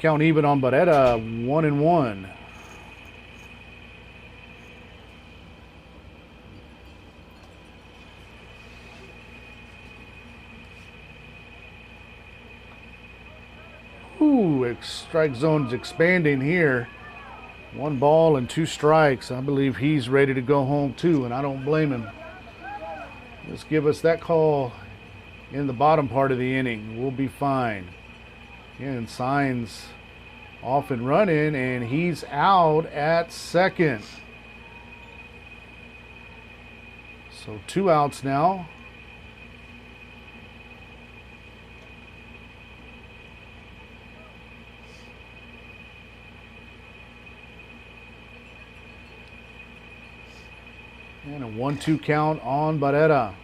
Count even on Barrera, 1-1. Ooh, strike zone's expanding here. 1 ball and 2 strikes. I believe he's ready to go home too, and I don't blame him. Just give us that call in the bottom part of the inning. We'll be fine. Again, Signs off and running, and he's out at second. So 2 outs now. And a 1-2 count on Barrera.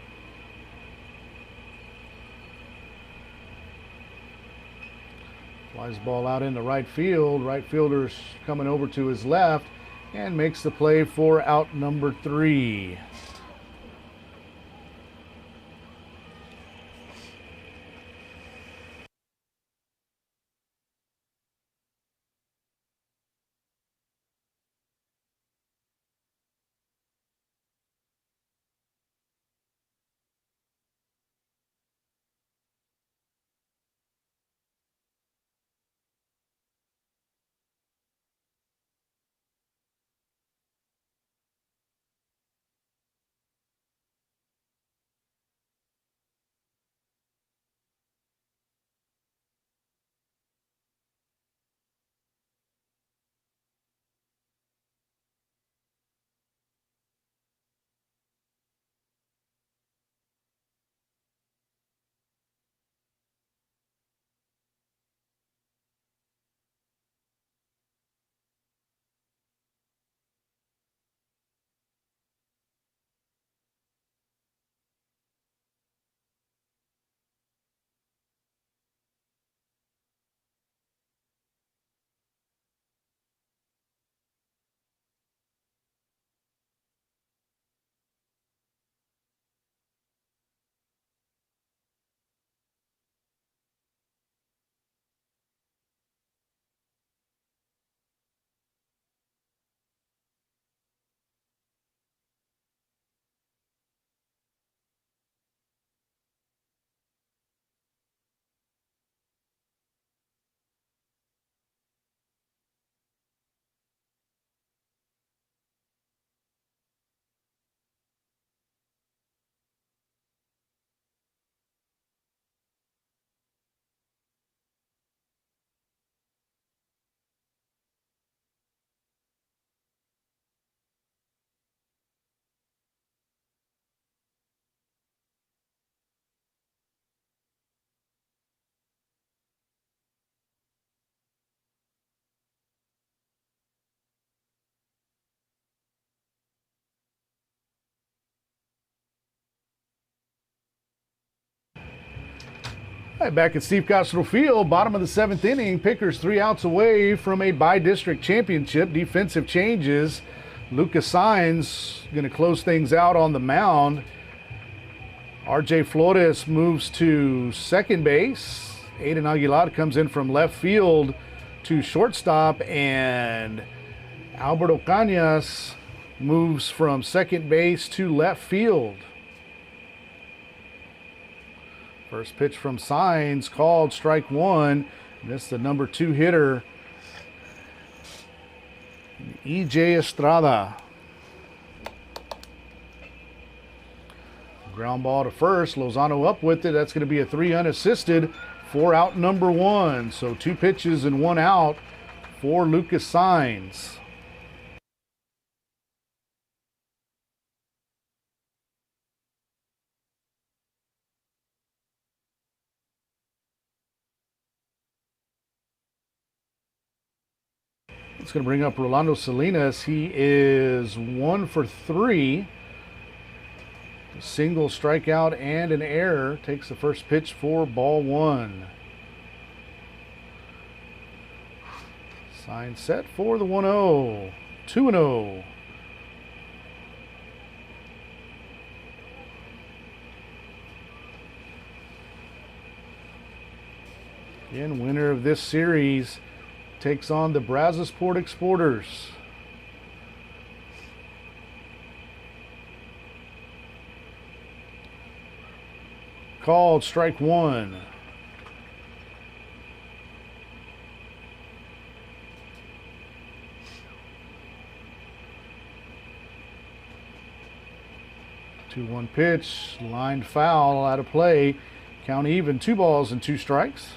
Flies ball out in the right field. Right fielder's coming over to his left and makes the play for out number 3. All right, back at Steve Castro Field, bottom of the 7th inning. Pickers 3 outs away from a by-district championship. Defensive changes. Lucas Signs going to close things out on the mound. RJ Flores moves to second base. Aiden Aguilar comes in from left field to shortstop, and Alberto Cañas moves from second base to left field. First pitch from Signs, called strike 1. And this is the number 2 hitter, E.J. Estrada. Ground ball to first. Lozano up with it. That's going to be a 3 unassisted for out number 1. So 2 pitches and 1 out for Lucas Signs. It's going to bring up Rolando Salinas. He is 1 for 3. A single, strikeout, and an error. Takes the first pitch for ball 1. Sign set for the 1-0. 2-0. Again, winner of this series takes on the Brazosport Exporters. Called strike 1. 2-1 pitch, lined foul, out of play. Count even, 2 balls and 2 strikes.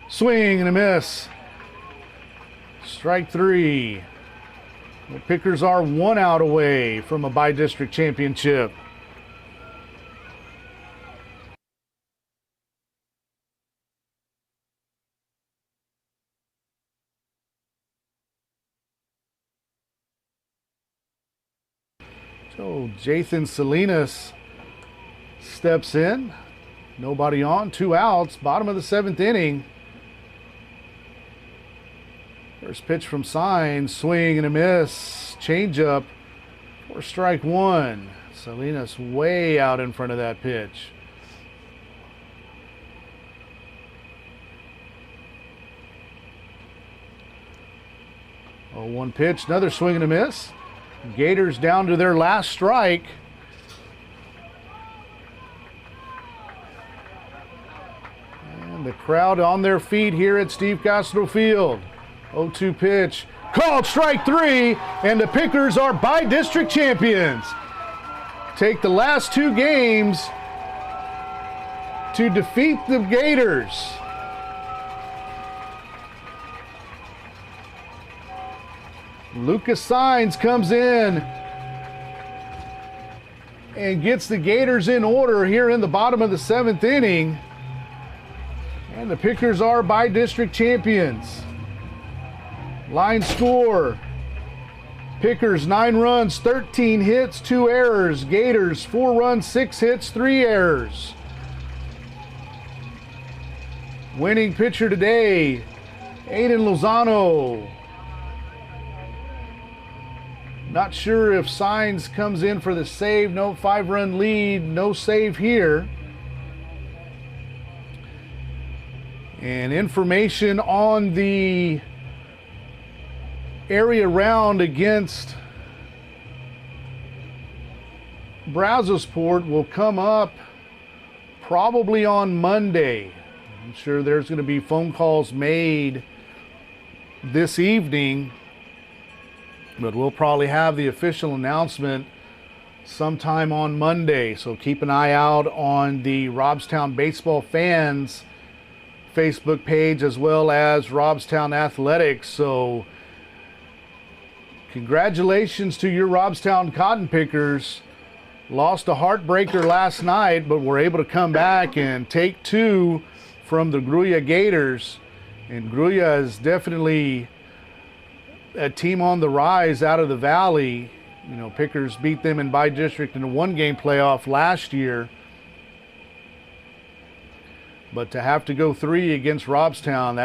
Swing and a miss. Strike 3. The Pickers are 1 out away from a by-district championship. So Jathan Salinas steps in. Nobody on, 2 outs, bottom of the 7th inning. First pitch from Signs, swing and a miss, changeup for strike 1. Salinas way out in front of that pitch. Oh, 1 pitch, another swing and a miss. Gators down to their last strike. And the crowd on their feet here at Steve Castro Field. 0-2 pitch, called strike 3, and the Pickers are by-district champions. Take the last 2 games to defeat the Gators. Lucas Signs comes in and gets the Gators in order here in the bottom of the 7th inning. And the Pickers are by-district champions. Line score: Pickers 9 runs, 13 hits, 2 errors. Gators 4 runs, 6 hits, 3 errors. Winning pitcher today, Aiden Lozano. Not sure if Signs comes in for the save. No 5-run lead, no save here. And information on the area round against Brazosport will come up probably on Monday. I'm sure there's going to be phone calls made this evening, but we'll probably have the official announcement sometime on Monday. So keep an eye out on the Robstown Baseball Fans Facebook page as well as Robstown Athletics. So congratulations to your Robstown Cotton Pickers. Lost a heartbreaker last night, but were able to come back and take 2 from the Grulla Gators. And Grulla is definitely a team on the rise out of the valley. You know, Pickers beat them in by-district in a 1-game playoff last year. But to have to go 3 against Robstown,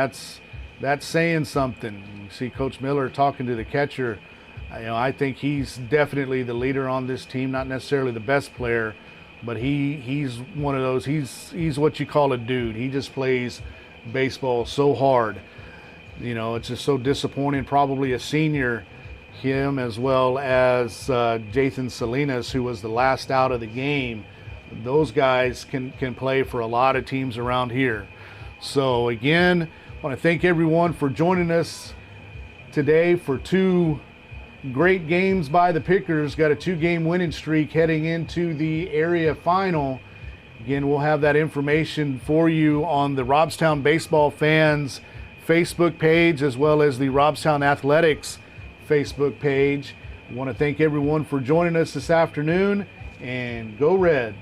that's saying something. You see Coach Miller talking to the catcher. You know, I think he's definitely the leader on this team, not necessarily the best player, but he's one of those, he's what you call a dude. He just plays baseball so hard. You know, it's just so disappointing. Probably a senior, him as well as Jathan Salinas, who was the last out of the game. Those guys can play for a lot of teams around here. So again, I want to thank everyone for joining us today for 2 great games by the Pickers. Got a 2-game winning streak heading into the area final. Again, we'll have that information for you on the Robstown Baseball Fans Facebook page as well as the Robstown Athletics Facebook page. I want to thank everyone for joining us this afternoon, and go Red.